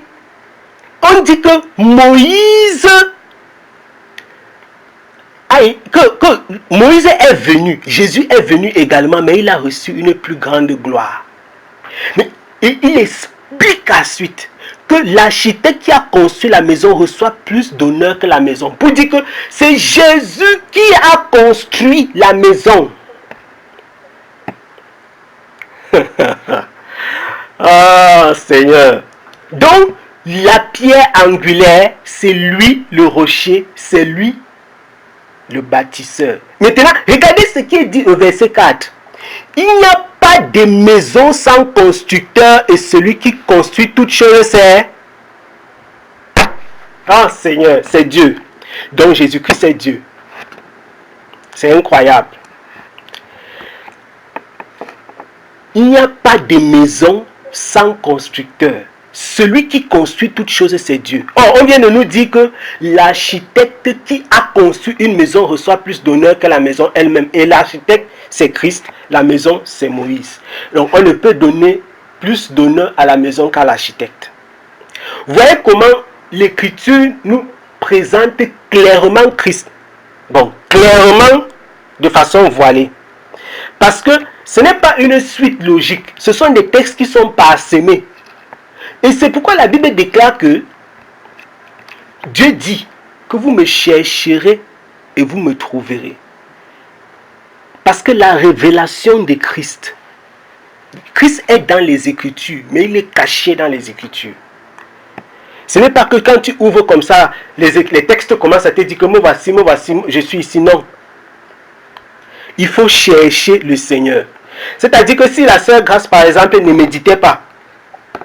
on dit que Moïse Moïse est venu, Jésus est venu également, mais il a reçu une plus grande gloire. Mais il explique à la suite que l'architecte qui a construit la maison reçoit plus d'honneur que la maison. Pour dire que c'est Jésus qui a construit la maison. Oh Seigneur. Donc, la pierre angulaire, c'est lui le rocher, c'est lui le bâtisseur. Maintenant, regardez ce qui est dit au verset 4. Il n'y a pas de maison sans constructeur et celui qui construit toutes choses, c'est... Ah Seigneur, c'est Dieu. Donc Jésus-Christ est Dieu. C'est incroyable. Il n'y a pas de maison sans constructeur. Celui qui construit toutes choses, c'est Dieu. Or, on vient de nous dire que l'architecte qui a construit une maison reçoit plus d'honneur que la maison elle-même. Et l'architecte, c'est Christ. La maison, c'est Moïse. Donc, on ne peut donner plus d'honneur à la maison qu'à l'architecte. Voyez comment l'Écriture nous présente clairement Christ. Bon, clairement, de façon voilée. Parce que ce n'est pas une suite logique. Ce sont des textes qui sont parsemés. Et c'est pourquoi la Bible déclare que Dieu dit que vous me chercherez et vous me trouverez. Parce que la révélation de Christ est dans les Écritures, mais il est caché dans les Écritures. Ce n'est pas que quand tu ouvres comme ça, les textes commencent à te dire que moi voici, je suis ici. Non. Il faut chercher le Seigneur. C'est-à-dire que si la sœur Grâce, par exemple, ne méditait pas,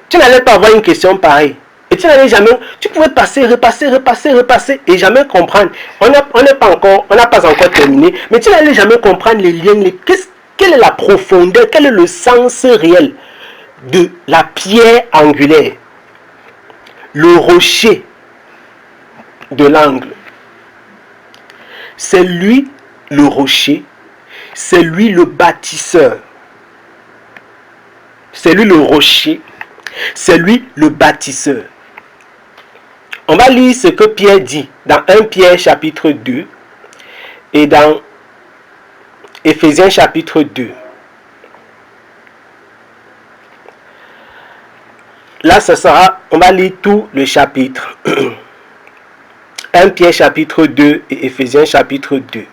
tu n'allais pas avoir une question pareille. Et tu n'allais jamais... Tu pouvais passer, repasser et jamais comprendre. On n'a pas encore terminé, mais tu n'allais jamais comprendre les liens. Quelle est la profondeur, quel est le sens réel de la pierre angulaire, le rocher de l'angle. C'est lui le rocher, c'est lui le bâtisseur. C'est lui le rocher, c'est lui le bâtisseur. On va lire ce que Pierre dit dans 1 Pierre chapitre 2 et dans Éphésiens chapitre 2. Là, on va lire tout le chapitre. 1 Pierre chapitre 2 et Éphésiens chapitre 2.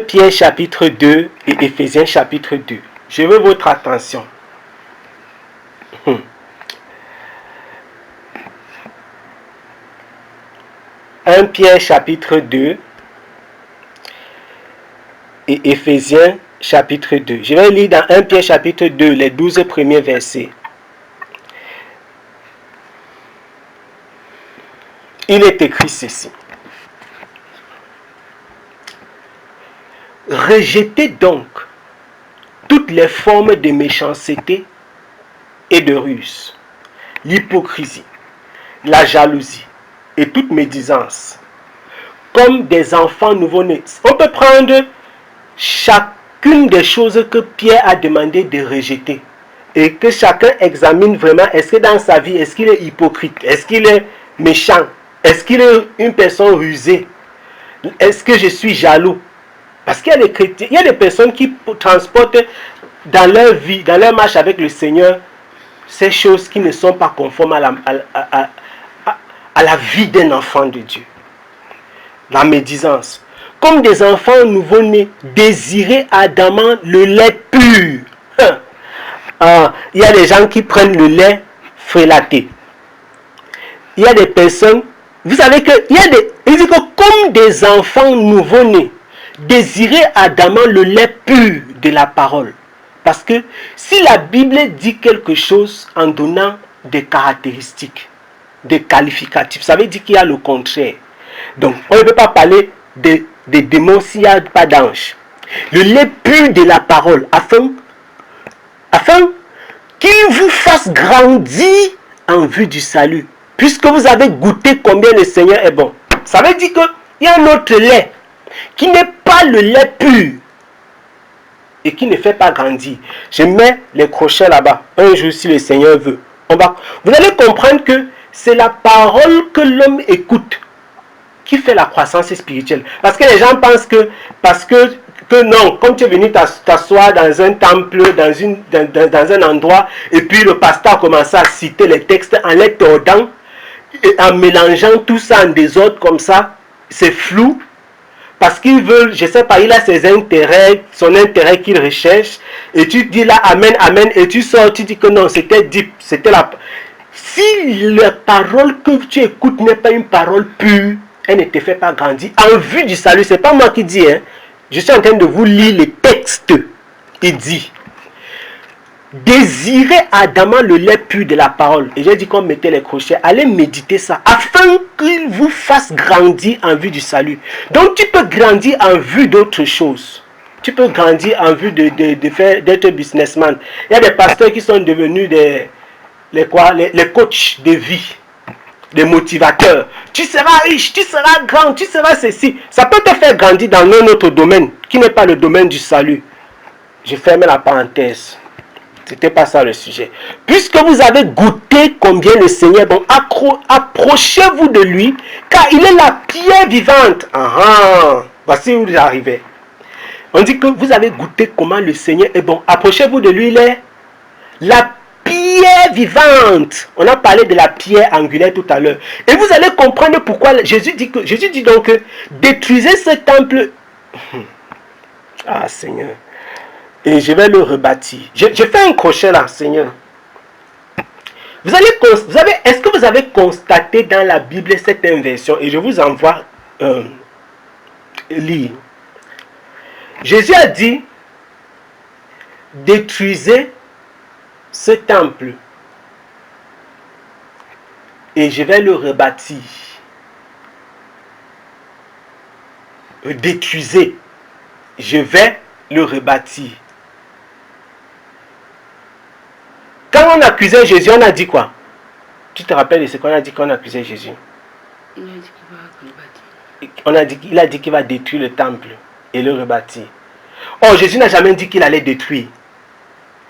Pierre chapitre 2 et Éphésiens chapitre 2. Je veux votre attention. 1 Pierre chapitre 2 et Éphésiens chapitre 2. Je vais lire dans 1 Pierre chapitre 2 les 12 premiers versets. il est écrit ceci. Rejetez donc toutes les formes de méchanceté et de ruse, l'hypocrisie, la jalousie et toute médisance, comme des enfants nouveau-nés. On peut prendre chacune des choses que Pierre a demandé de rejeter et que chacun examine vraiment, est-ce que dans sa vie, est-ce qu'il est hypocrite, est-ce qu'il est méchant, est-ce qu'il est une personne rusée, est-ce que je suis jaloux? Parce qu'il y a des chrétiens, il y a des personnes qui transportent dans leur vie, dans leur marche avec le Seigneur, ces choses qui ne sont pas conformes à la vie d'un enfant de Dieu. La médisance. Comme des enfants nouveau-nés, désirez ardemment le lait pur. Il y a des gens qui prennent le lait frélaté. Il y a des personnes, vous savez que, il dit que comme des enfants nouveau-nés, désirez ardemment le lait pur de la parole. Parce que si la Bible dit quelque chose en donnant des caractéristiques, des qualificatifs, ça veut dire qu'il y a le contraire. Donc, on ne peut pas parler des démons s'il n'y a pas d'ange. Le lait pur de la parole, afin qu'il vous fasse grandir en vue du salut. Puisque vous avez goûté combien le Seigneur est bon. Ça veut dire qu'il y a un autre lait qui n'est pas le lait pur et qui ne fait pas grandir. Je mets les crochets là-bas. Un jour, si le Seigneur veut, vous allez comprendre que c'est la parole que l'homme écoute qui fait la croissance spirituelle. Parce que les gens pensent que non, comme tu es venu t'asseoir dans un temple, dans un endroit, et puis le pasteur commence à citer les textes en les tordant, et en mélangeant tout ça en désordre comme ça, c'est flou. Parce qu'il veut, je ne sais pas, il a ses intérêts, son intérêt qu'il recherche. Et tu dis là, amen, amen. Et tu sors, tu dis que non, c'était deep. C'était la... Si la parole que tu écoutes n'est pas une parole pure, elle ne te fait pas grandir. En vue du salut, ce n'est pas moi qui dis. Hein. Je suis en train de vous lire les textes. Il dit, désirez ardemment le lait pur de la parole. Et j'ai dit qu'on mettait les crochets. Allez méditer ça, afin qu'il vous fasse grandir en vue du salut. Donc tu peux grandir en vue d'autres choses. Tu peux grandir en vue d'être businessman. Il y a des pasteurs qui sont devenus les coachs de vie, des motivateurs. Tu seras riche, tu seras grand, tu seras ceci. Ça peut te faire grandir dans un autre domaine qui n'est pas le domaine du salut. Je ferme la parenthèse. C'était pas ça le sujet. Puisque vous avez goûté combien le Seigneur est bon, approchez-vous de lui, car il est la pierre vivante. Voici où j'arrivais. On dit que vous avez goûté comment le Seigneur est bon. Approchez-vous de lui, il est la pierre vivante. On a parlé de la pierre angulaire tout à l'heure. Et vous allez comprendre pourquoi Jésus dit donc que détruisez ce temple. Ah Seigneur. Et je vais le rebâtir. J'ai fait un crochet là, Seigneur. Est-ce que vous avez constaté dans la Bible cette inversion? Et je vous envoie lire. Jésus a dit, détruisez ce temple et je vais le rebâtir. Détruisez, je vais le rebâtir. Quand on accusait Jésus, on a dit quoi? Tu te rappelles de ce qu'on a dit quand on accusait Jésus? Il a dit qu'il va rebâtir. Il a dit qu'il va détruire le temple et le rebâtir. Or, Jésus n'a jamais dit qu'il allait détruire.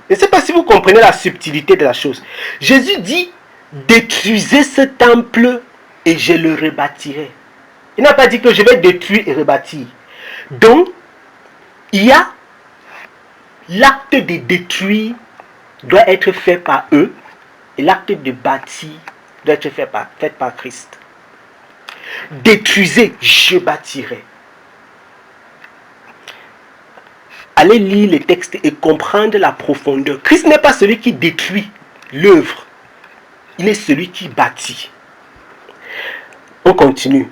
Je ne sais pas si vous comprenez la subtilité de la chose. Jésus dit, détruisez ce temple et je le rebâtirai. Il n'a pas dit que je vais détruire et rebâtir. Donc, il y a l'acte de détruire doit être fait par eux et l'acte de bâtir doit être fait par Christ. Détruisez, je bâtirai. Allez lire les textes et comprendre la profondeur. Christ n'est pas celui qui détruit l'œuvre. Il est celui qui bâtit. On continue.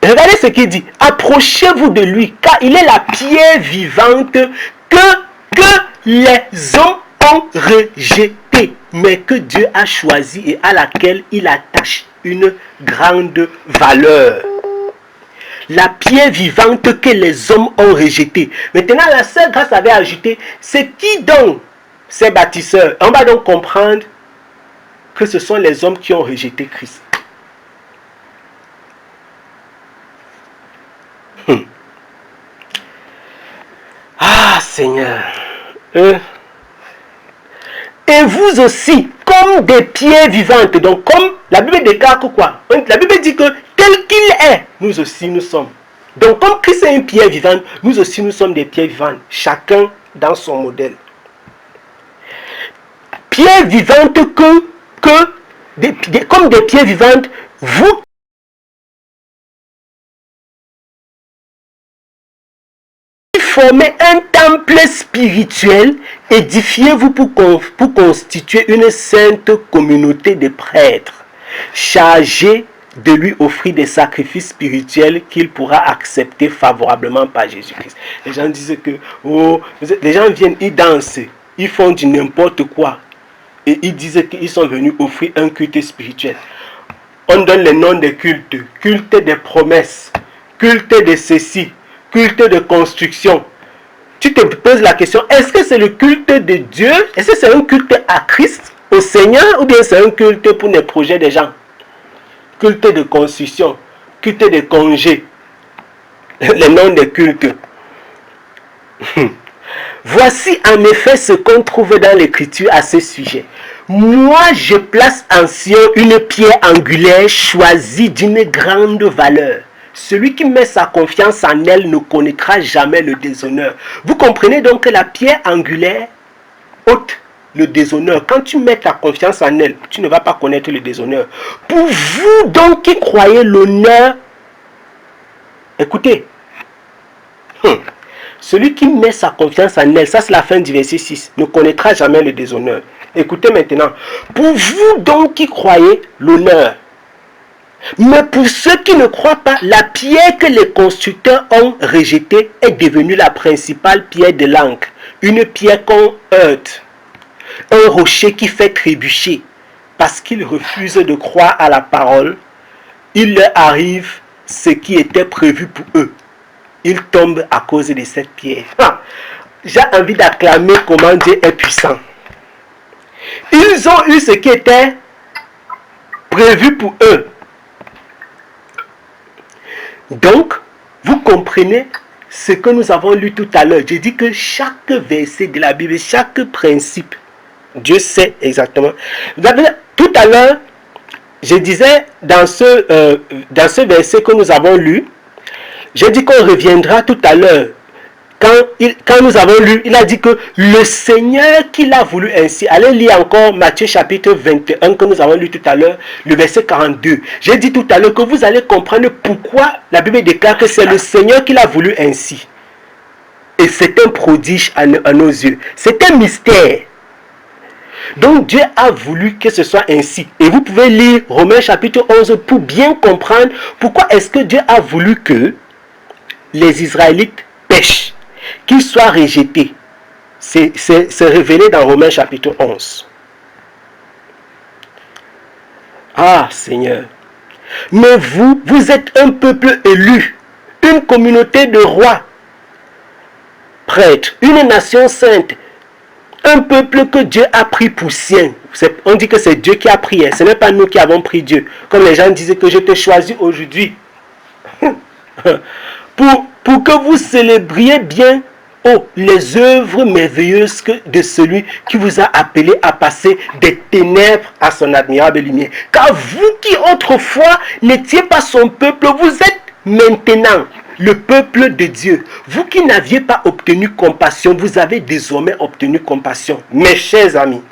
Regardez ce qu'il dit. Approchez-vous de lui, car il est la pierre vivante que les hommes ont rejetée, mais que Dieu a choisie et à laquelle il attache une grande valeur. La pierre vivante que les hommes ont rejetée. Maintenant, la sœur Grâce avait ajouté, c'est qui donc ces bâtisseurs? On va donc comprendre que ce sont les hommes qui ont rejeté Christ. Ah, Seigneur. Et vous aussi, comme des pierres vivantes. Donc, comme la Bible déclare que quoi? La Bible dit que tel qu'il est, nous aussi nous sommes. Donc, comme Christ est une pierre vivante, nous aussi nous sommes des pierres vivantes. Chacun dans son modèle. Pierres vivantes comme des pierres vivantes, vous formez un temple spirituel, édifiez-vous pour constituer une sainte communauté de prêtres, chargés de lui offrir des sacrifices spirituels qu'il pourra accepter favorablement par Jésus-Christ. Les gens disent que, les gens viennent, ils dansent, ils font du n'importe quoi. Et ils disent qu'ils sont venus offrir un culte spirituel. On donne les noms des cultes. Culte des promesses. Culte de ceci. Culte de construction. Tu te poses la question, est-ce que c'est le culte de Dieu? Est-ce que c'est un culte à Christ, au Seigneur? Ou bien c'est un culte pour les projets des gens? Culte de construction. Culte de congé. Les noms des cultes. Voici en effet ce qu'on trouve dans l'écriture à ce sujet. Moi, je place en Sion une pierre angulaire choisie d'une grande valeur. Celui qui met sa confiance en elle ne connaîtra jamais le déshonneur. Vous comprenez donc que la pierre angulaire ôte le déshonneur. Quand tu mets ta confiance en elle, tu ne vas pas connaître le déshonneur. Pour vous donc qui croyez l'honneur, écoutez, celui qui met sa confiance en elle, ça c'est la fin du verset 6, ne connaîtra jamais le déshonneur. Écoutez maintenant. Pour vous donc qui croyez l'honneur. Mais pour ceux qui ne croient pas, la pierre que les constructeurs ont rejetée est devenue la principale pierre de l'encre. Une pierre qu'on heurte. Un rocher qui fait trébucher. Parce qu'ils refusent de croire à la parole, il leur arrive ce qui était prévu pour eux. Ils tombent à cause de cette pierre. J'ai envie d'acclamer comment Dieu est puissant. Ils ont eu ce qui était prévu pour eux. Donc, vous comprenez ce que nous avons lu tout à l'heure. J'ai dit que chaque verset de la Bible, chaque principe, Dieu sait exactement. Tout à l'heure, je disais dans ce verset que nous avons lu, j'ai dit qu'on reviendra tout à l'heure. Quand nous avons lu, il a dit que le Seigneur qui l'a voulu ainsi. Allez lire encore Matthieu chapitre 21 que nous avons lu tout à l'heure, le verset 42. J'ai dit tout à l'heure que vous allez comprendre pourquoi la Bible déclare que c'est le Seigneur qui l'a voulu ainsi. Et c'est un prodige à nos yeux. C'est un mystère. Donc Dieu a voulu que ce soit ainsi. Et vous pouvez lire Romains chapitre 11 pour bien comprendre pourquoi est-ce que Dieu a voulu que les Israélites pêchent, qu'ils soient rejetés. C'est révélé dans Romains chapitre 11. Ah Seigneur. Mais vous êtes un peuple élu, une communauté de rois, prêtres, une nation sainte, un peuple que Dieu a pris pour sien. On dit que c'est Dieu qui a pris, ce n'est pas nous qui avons pris Dieu. Comme les gens disaient que je te choisis aujourd'hui. Pour que vous célébriez bien les œuvres merveilleuses de celui qui vous a appelé à passer des ténèbres à son admirable lumière. Car vous qui autrefois n'étiez pas son peuple, vous êtes maintenant le peuple de Dieu. Vous qui n'aviez pas obtenu compassion, vous avez désormais obtenu compassion. Mes chers amis,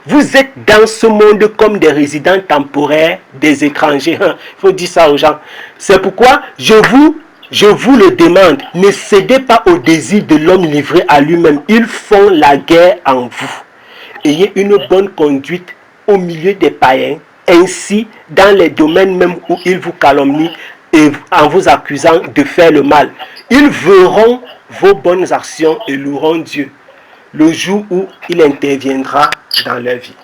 vous êtes dans ce monde comme des résidents temporaires, des étrangers. Il faut dire ça aux gens. C'est pourquoi je vous le demande, ne cédez pas au désir de l'homme livré à lui-même. Ils font la guerre en vous. Ayez une bonne conduite au milieu des païens, ainsi dans les domaines même où ils vous calomnient et en vous accusant de faire le mal. Ils verront vos bonnes actions et loueront Dieu le jour où il interviendra dans leur vie.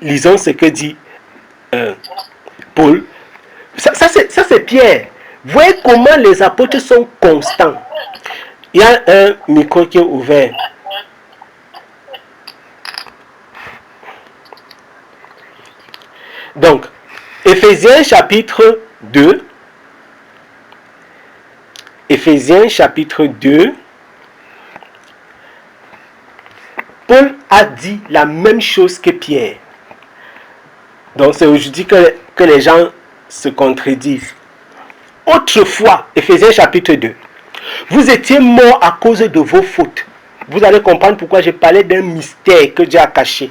Lisons ce que dit Paul. Ça c'est Pierre. Voyez comment les apôtres sont constants. Il y a un micro qui est ouvert. Donc, Éphésiens chapitre 2. Éphésiens chapitre 2. Paul a dit la même chose que Pierre. Donc c'est aujourd'hui que les gens se contredisent. Autrefois, Éphésiens chapitre 2, vous étiez morts à cause de vos fautes. Vous allez comprendre pourquoi je parlais d'un mystère que Dieu a caché.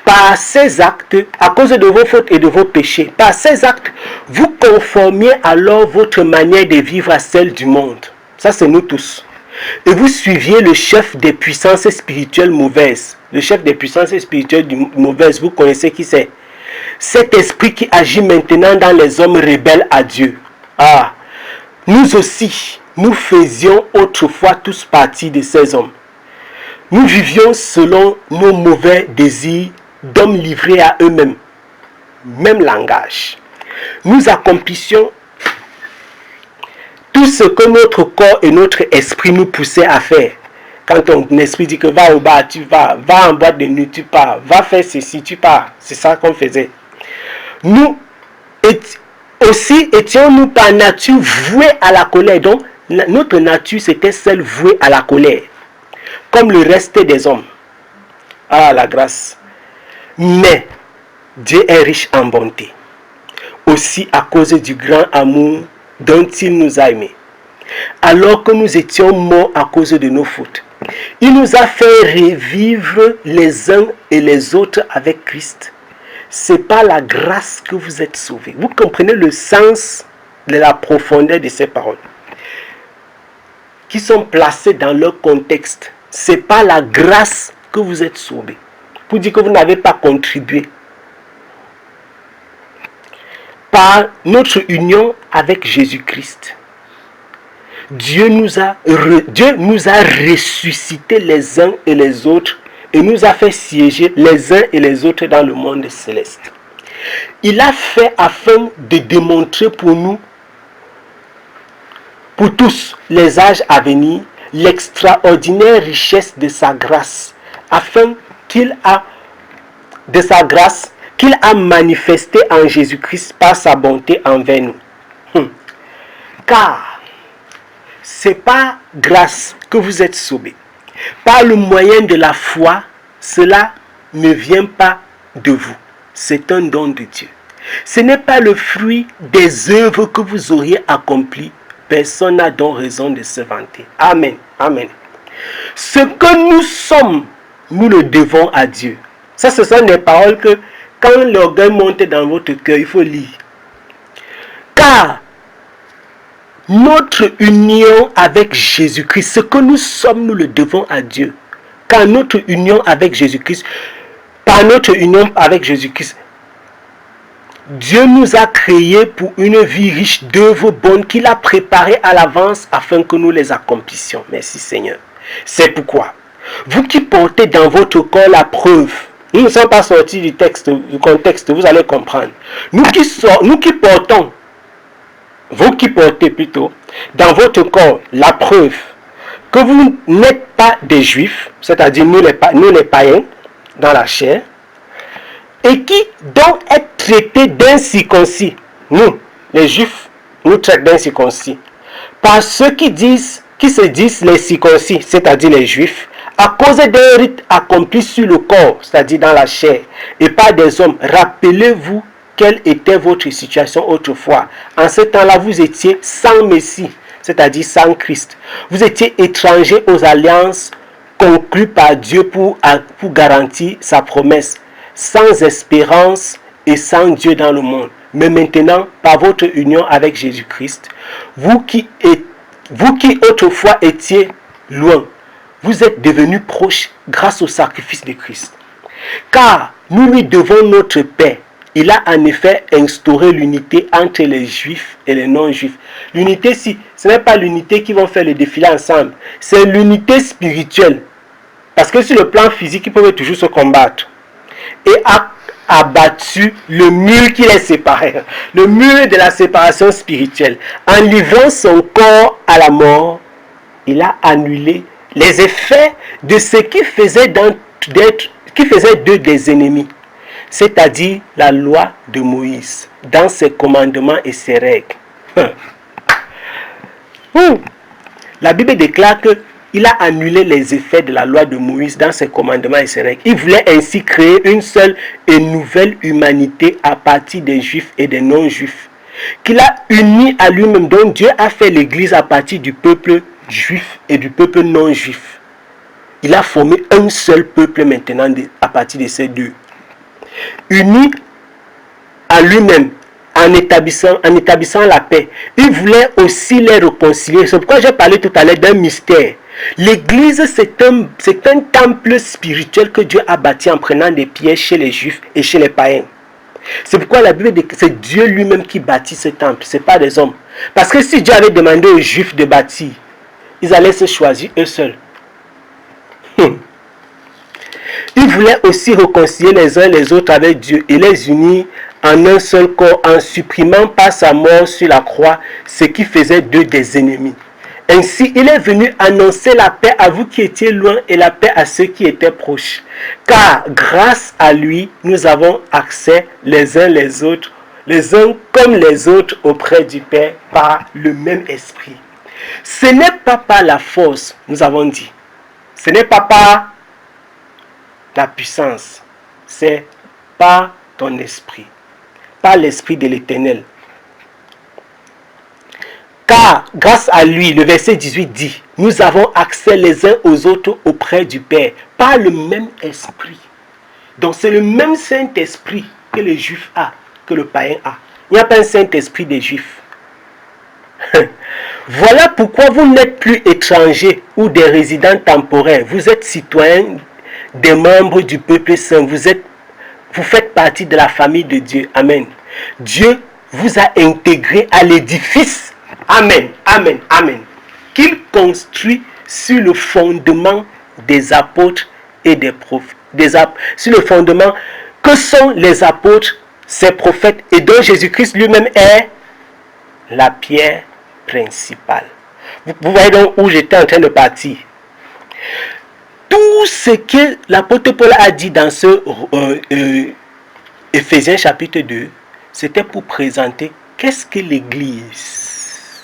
Par ces actes, à cause de vos fautes et de vos péchés, par ces actes, vous conformiez alors votre manière de vivre à celle du monde. Ça, c'est nous tous. Et vous suiviez le chef des puissances spirituelles mauvaises. Le chef des puissances spirituelles mauvaises, vous connaissez qui c'est? Cet esprit qui agit maintenant dans les hommes rebelles à Dieu. Ah, nous aussi, nous faisions autrefois tous partie de ces hommes. Nous vivions selon nos mauvais désirs d'hommes livrés à eux-mêmes. Même langage. Nous accomplissions tout ce que notre corps et notre esprit nous poussaient à faire. Quand ton esprit dit que va au bar, tu vas. Va en boîte de nuit, tu pars. Va faire ceci, tu pars. C'est ça qu'on faisait. Nous aussi étions-nous par nature voués à la colère. Donc, notre nature, c'était celle vouée à la colère. Comme le reste des hommes. Ah, la grâce. Mais, Dieu est riche en bonté. Aussi à cause du grand amour dont il nous a aimés. Alors que nous étions morts à cause de nos fautes, il nous a fait revivre les uns et les autres avec Christ. C'est par la grâce que vous êtes sauvés. Vous comprenez le sens de la profondeur de ces paroles qui sont placées dans leur contexte. C'est par la grâce que vous êtes sauvés. Pour dire que vous n'avez pas contribué. Par notre union avec Jésus-Christ. Dieu nous a ressuscités les uns et les autres et nous a fait siéger les uns et les autres dans le monde céleste. Il a fait afin de démontrer pour nous, pour tous les âges à venir, l'extraordinaire richesse de sa grâce, afin qu'il a manifesté en Jésus-Christ par sa bonté envers nous. Car c'est par grâce que vous êtes sauvés. Par le moyen de la foi, cela ne vient pas de vous. C'est un don de Dieu. Ce n'est pas le fruit des œuvres que vous auriez accomplies. Personne n'a donc raison de se vanter. Amen. Amen. Ce que nous sommes, nous le devons à Dieu. Ça, ce sont des paroles que quand l'orgueil monte dans votre cœur, il faut lire. Car notre union avec Jésus-Christ, ce que nous sommes, nous le devons à Dieu. Car notre union avec Jésus-Christ, par notre union avec Jésus-Christ, Dieu nous a créés pour une vie riche d'œuvres bonnes qu'il a préparées à l'avance afin que nous les accomplissions. Merci Seigneur. C'est pourquoi, vous qui portez dans votre corps la preuve, nous ne sommes pas sortis du contexte, vous allez comprendre. Nous qui portons, vous qui portez plutôt, dans votre corps la preuve que vous n'êtes pas des juifs, c'est-à-dire nous les païens, dans la chair, et qui donc êtes traités d'incirconcis. Nous, les juifs, nous traitent d'incirconcis. Par ceux qui se disent les circoncis, c'est-à-dire les juifs, à cause d'un rite accompli sur le corps, c'est-à-dire dans la chair, et par des hommes. Rappelez-vous quelle était votre situation autrefois. En ce temps-là, vous étiez sans Messie, c'est-à-dire sans Christ. Vous étiez étrangers aux alliances conclues par Dieu pour garantir sa promesse, sans espérance et sans Dieu dans le monde. Mais maintenant, par votre union avec Jésus-Christ, vous qui autrefois étiez loin, vous êtes devenus proches grâce au sacrifice de Christ. Car nous lui devons notre paix. Il a en effet instauré l'unité entre les juifs et les non-juifs. L'unité, ce n'est pas l'unité qui vont faire le défilé ensemble. C'est l'unité spirituelle. Parce que sur le plan physique, ils peuvent toujours se combattre. Et abattu le mur qui les séparait, le mur de la séparation spirituelle. En livrant son corps à la mort, il a annulé les effets de ce qui faisait d'eux des ennemis, c'est-à-dire la loi de Moïse, dans ses commandements et ses règles. La Bible déclare qu'il a annulé les effets de la loi de Moïse dans ses commandements et ses règles. Il voulait ainsi créer une seule et nouvelle humanité à partir des Juifs et des non-Juifs, qu'il a unis à lui-même, dont Dieu a fait l'Église à partir du peuple juif et du peuple non-juif. Il a formé un seul peuple maintenant à partir de ces deux. Unis à lui-même, en établissant la paix. Il voulait aussi les réconcilier. C'est pourquoi j'ai parlé tout à l'heure d'un mystère. L'Église, c'est un temple spirituel que Dieu a bâti en prenant des pierres chez les Juifs et chez les païens. C'est pourquoi la Bible dit que c'est Dieu lui-même qui bâtit ce temple, ce n'est pas des hommes. Parce que si Dieu avait demandé aux Juifs de bâtir, ils allaient se choisir eux seuls. Il voulait aussi réconcilier les uns les autres avec Dieu et les unir en un seul corps en supprimant par sa mort sur la croix ce qui faisait d'eux des ennemis. Ainsi, il est venu annoncer la paix à vous qui étiez loin et la paix à ceux qui étaient proches. Car grâce à lui, nous avons accès les uns les autres, les uns comme les autres auprès du Père par le même esprit. Ce n'est pas par la force, nous avons dit. Ce n'est pas par la puissance, c'est par ton esprit, par l'esprit de l'Éternel. Car grâce à lui, le verset 18 dit, nous avons accès les uns aux autres auprès du Père, par le même esprit. Donc c'est le même Saint-Esprit que le juif a, que le païen a. Il n'y a pas un Saint-Esprit des juifs. Voilà pourquoi vous n'êtes plus étrangers ou des résidents temporaires. Vous êtes citoyens, des membres du peuple saint. Vous faites partie de la famille de Dieu. Amen. Dieu vous a intégré à l'édifice. Amen. Amen. Amen. Qu'il construit sur le fondement des apôtres et des prophètes. Sur le fondement que sont les apôtres, ces prophètes, et dont Jésus-Christ lui-même est la pierre principale. Vous voyez donc où j'étais en train de partir. Tout ce que l'apôtre Paul a dit dans ce Éphésiens chapitre 2, c'était pour présenter qu'est-ce que l'Église.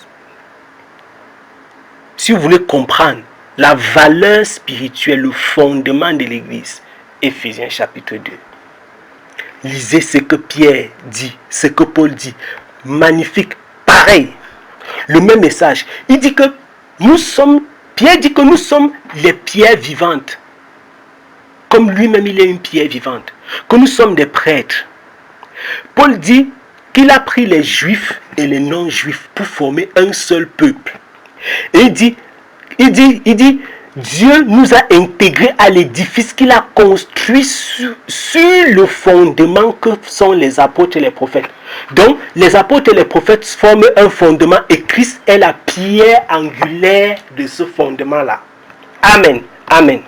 Si vous voulez comprendre la valeur spirituelle, le fondement de l'Église, Éphésiens chapitre 2. Lisez ce que Pierre dit, ce que Paul dit. Magnifique, pareil. Le même message. Il dit que Pierre dit que nous sommes les pierres vivantes. Comme lui-même il est une pierre vivante. Que nous sommes des prêtres. Paul dit qu'il a pris les juifs et les non-juifs pour former un seul peuple. Et il dit, Dieu nous a intégrés à l'édifice qu'il a construit sur le fondement que sont les apôtres et les prophètes. Donc, les apôtres et les prophètes forment un fondement et Christ est la pierre angulaire de ce fondement-là. Amen. Amen.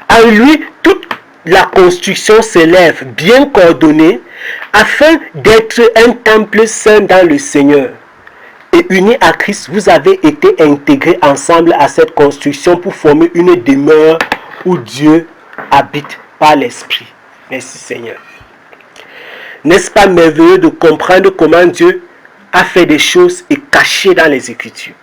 En lui, toute la construction s'élève bien coordonnée afin d'être un temple saint dans le Seigneur. Et unis à Christ, vous avez été intégrés ensemble à cette construction pour former une demeure où Dieu habite par l'Esprit. Merci Seigneur. N'est-ce pas merveilleux de comprendre comment Dieu a fait des choses et caché dans les Écritures?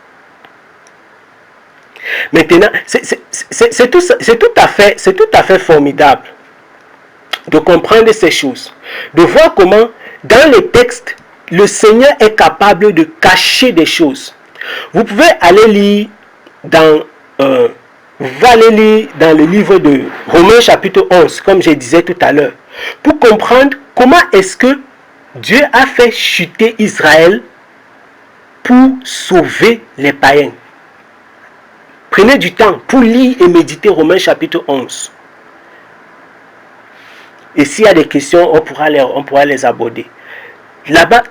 Maintenant, c'est tout à fait formidable de comprendre ces choses, de voir comment dans les textes, le Seigneur est capable de cacher des choses. Vous pouvez aller lire dans le livre de Romains chapitre 11, comme je disais tout à l'heure, pour comprendre comment est-ce que Dieu a fait chuter Israël pour sauver les païens. Prenez du temps pour lire et méditer Romains chapitre 11. Et s'il y a des questions, on pourra les aborder. Là-bas,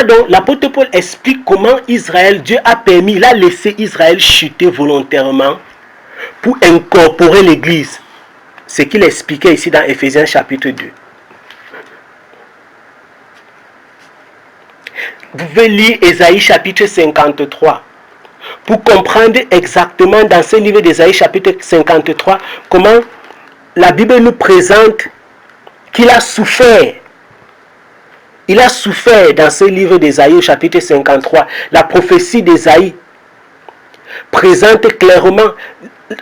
donc, l'apôtre Paul explique comment Dieu a permis, il a laissé Israël chuter volontairement pour incorporer l'Église. Ce qu'il expliquait ici dans Éphésiens chapitre 2. vous pouvez lire Ésaïe chapitre 53 pour comprendre exactement dans ce livre d'Ésaïe chapitre 53 comment la Bible nous présente qu'il a souffert. Il a souffert dans ce livre d'Ésaïe au chapitre 53. La prophétie d'Ésaïe présente clairement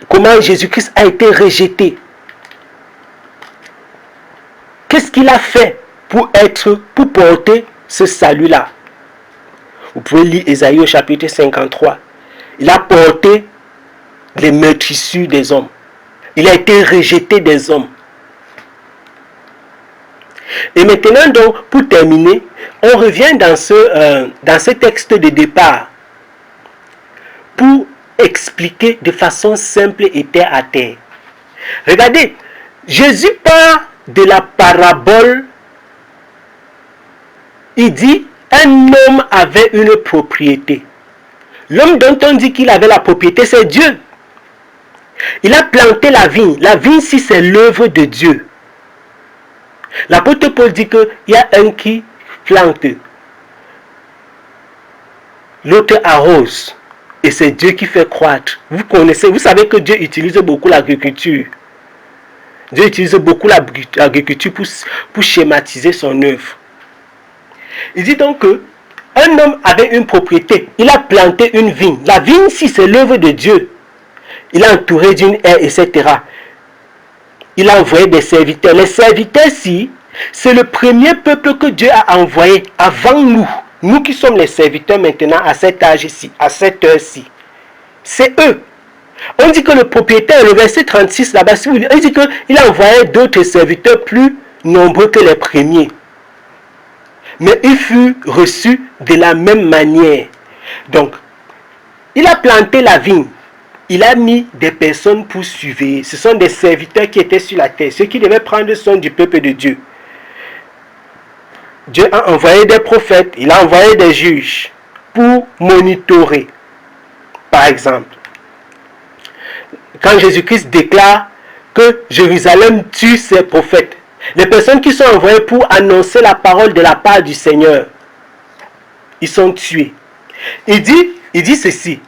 comment Jésus-Christ a été rejeté. Qu'est-ce qu'il a fait pour porter ce salut-là? Vous pouvez lire Ésaïe au chapitre 53. Il a porté les meurtrissures des hommes. Il a été rejeté des hommes. Et maintenant, donc, pour terminer, on revient dans ce texte de départ pour expliquer de façon simple et terre à terre. Regardez, Jésus parle de la parabole. Il dit, un homme avait une propriété. L'homme dont on dit qu'il avait la propriété, c'est Dieu. Il a planté la vigne. La vigne, si c'est l'œuvre de Dieu. L'apôtre Paul dit qu'il y a un qui plante, l'autre arrose, et c'est Dieu qui fait croître. Vous connaissez, vous savez que Dieu utilise beaucoup l'agriculture. Dieu utilise beaucoup l'agriculture pour schématiser son œuvre. Il dit donc que un homme avait une propriété, il a planté une vigne. La vigne, si c'est l'œuvre de Dieu, il a entouré d'une haie, etc. Il a envoyé des serviteurs. Les serviteurs, si, c'est le premier peuple que Dieu a envoyé avant nous. Nous qui sommes les serviteurs maintenant à cet âge-ci, à cette heure-ci. C'est eux. On dit que le propriétaire, le verset 36 là-bas, si vous voulez, il dit qu'il a envoyé d'autres serviteurs plus nombreux que les premiers. Mais il fut reçu de la même manière. Donc, il a planté la vigne. Il a mis des personnes pour surveiller. Ce sont des serviteurs qui étaient sur la terre. Ceux qui devaient prendre soin du peuple de Dieu. Dieu a envoyé des prophètes. Il a envoyé des juges pour monitorer. Par exemple, quand Jésus-Christ déclare que Jérusalem tue ses prophètes, les personnes qui sont envoyées pour annoncer la parole de la part du Seigneur, ils sont tués. Il dit ceci.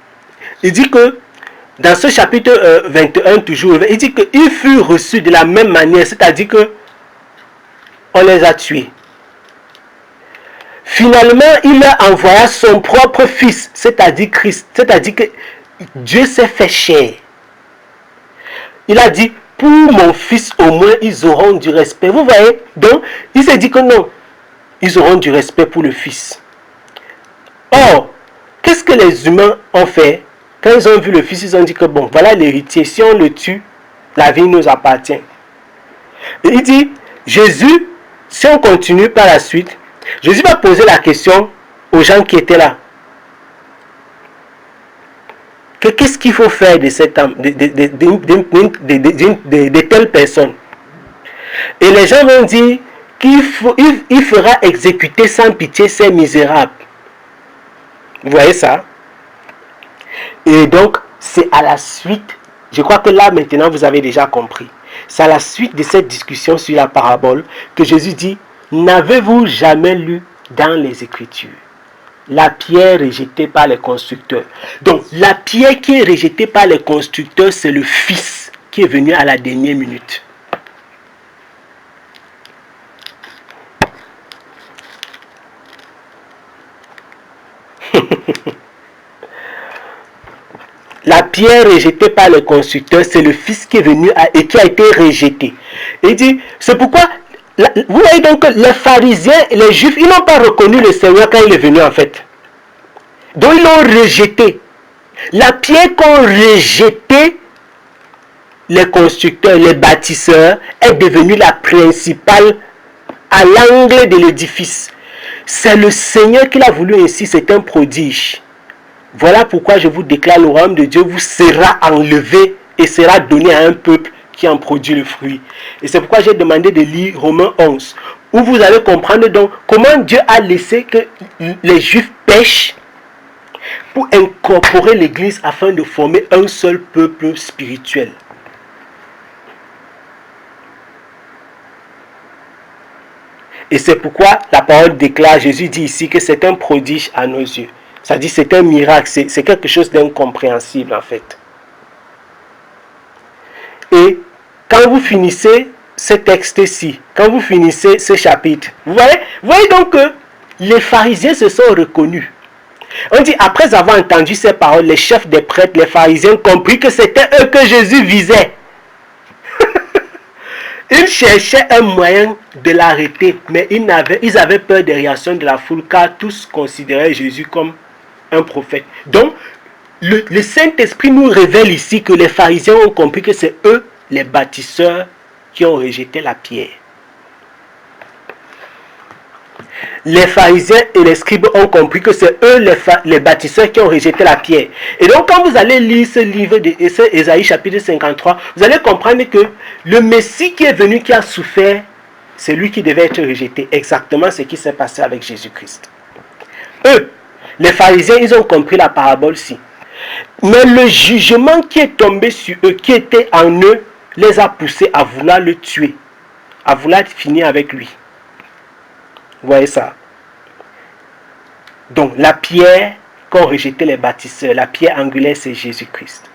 Il dit que dans ce chapitre 21 toujours, il dit qu'ils furent reçus de la même manière, c'est-à-dire que on les a tués. Finalement, il a envoyé son propre fils, c'est-à-dire Christ, c'est-à-dire que Dieu s'est fait chair. Il a dit, pour mon fils au moins, ils auront du respect. Vous voyez? Donc, il s'est dit que non, ils auront du respect pour le fils. Or, qu'est-ce que les humains ont fait? Quand ils ont vu le fils, ils ont dit que bon, voilà l'héritier. Si on le tue, la vie nous appartient. Et il dit, Jésus, si on continue par la suite, Jésus va poser la question aux gens qui étaient là. Qu'est-ce qu'il faut faire de cette âme, de telle personne? Et les gens vont dire qu'il fera exécuter sans pitié ces misérables. Vous voyez ça? Et donc, c'est à la suite, je crois que là maintenant vous avez déjà compris, c'est à la suite de cette discussion sur la parabole que Jésus dit, n'avez-vous jamais lu dans les Écritures la pierre rejetée par les constructeurs? Donc, la pierre qui est rejetée par les constructeurs, c'est le Fils qui est venu à la dernière minute. La pierre rejetée par les constructeurs, c'est le Fils qui est venu et qui a été rejeté. Il dit, c'est pourquoi, vous voyez donc que les pharisiens et les juifs, ils n'ont pas reconnu le Seigneur quand il est venu en fait. Donc ils l'ont rejeté. La pierre qu'ont rejeté les constructeurs, les bâtisseurs, est devenue la principale à l'angle de l'édifice. C'est le Seigneur qui l'a voulu ainsi, c'est un prodige. Voilà pourquoi je vous déclare, le royaume de Dieu vous sera enlevé et sera donné à un peuple qui en produit le fruit. Et c'est pourquoi j'ai demandé de lire Romains 11, où vous allez comprendre donc comment Dieu a laissé que les Juifs pêchent pour incorporer l'Église afin de former un seul peuple spirituel. Et c'est pourquoi la parole déclare, Jésus dit ici que c'est un prodige à nos yeux. C'est-à-dire c'est un miracle, c'est quelque chose d'incompréhensible en fait. Et quand vous finissez ce texte-ci, quand vous finissez ce chapitre, vous voyez donc que les pharisiens se sont reconnus. On dit, après avoir entendu ces paroles, les chefs des prêtres, les pharisiens compris que c'était eux que Jésus visait. Ils cherchaient un moyen de l'arrêter, mais ils avaient peur des réactions de la foule, car tous considéraient Jésus comme un prophète. Donc, le Saint-Esprit nous révèle ici que les pharisiens ont compris que c'est eux, les bâtisseurs, qui ont rejeté la pierre. Les pharisiens et les scribes ont compris que c'est eux les bâtisseurs qui ont rejeté la pierre. Et donc quand vous allez lire ce livre d'Ésaïe chapitre 53, vous allez comprendre que le Messie qui est venu, qui a souffert, c'est lui qui devait être rejeté. Exactement ce qui s'est passé avec Jésus-Christ. Eux, les pharisiens, ils ont compris la parabole-ci. Mais le jugement qui est tombé sur eux, qui était en eux, les a poussés à vouloir le tuer, à vouloir finir avec lui. Vous voyez ça? Donc la pierre qu'ont rejeté les bâtisseurs, la pierre angulaire, c'est Jésus-Christ.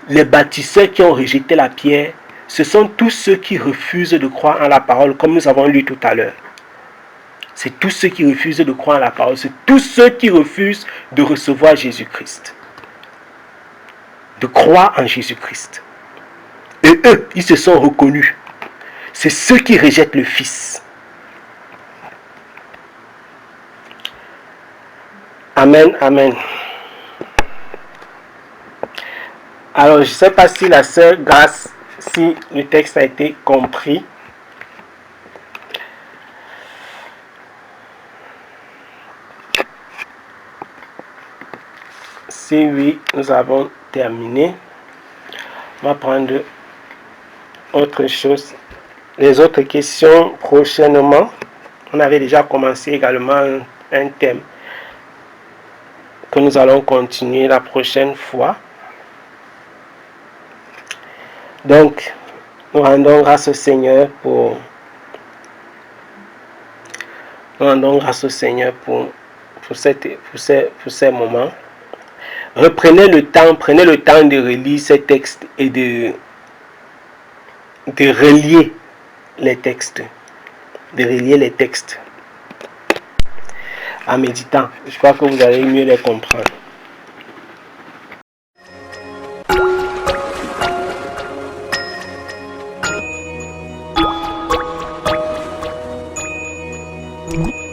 Les bâtisseurs qui ont rejeté la pierre, ce sont tous ceux qui refusent de croire en la parole, comme nous avons lu tout à l'heure. C'est tous ceux qui refusent de croire en la parole, c'est tous ceux qui refusent de recevoir Jésus-Christ, de croire en Jésus-Christ. Et eux, ils se sont reconnus. C'est ceux qui rejettent le Fils. Amen, amen. Alors, je ne sais pas si la sœur Grâce, si le texte a été compris. Si oui, nous avons terminé. On va prendre autre chose. Les autres questions prochainement. On avait déjà commencé également un thème que nous allons continuer la prochaine fois. Donc, nous rendons grâce au Seigneur pour ces moments. Prenez le temps de relire ces textes et de relier les textes. De relier les textes. En méditant. Je crois que vous allez mieux les comprendre. Mm-hmm.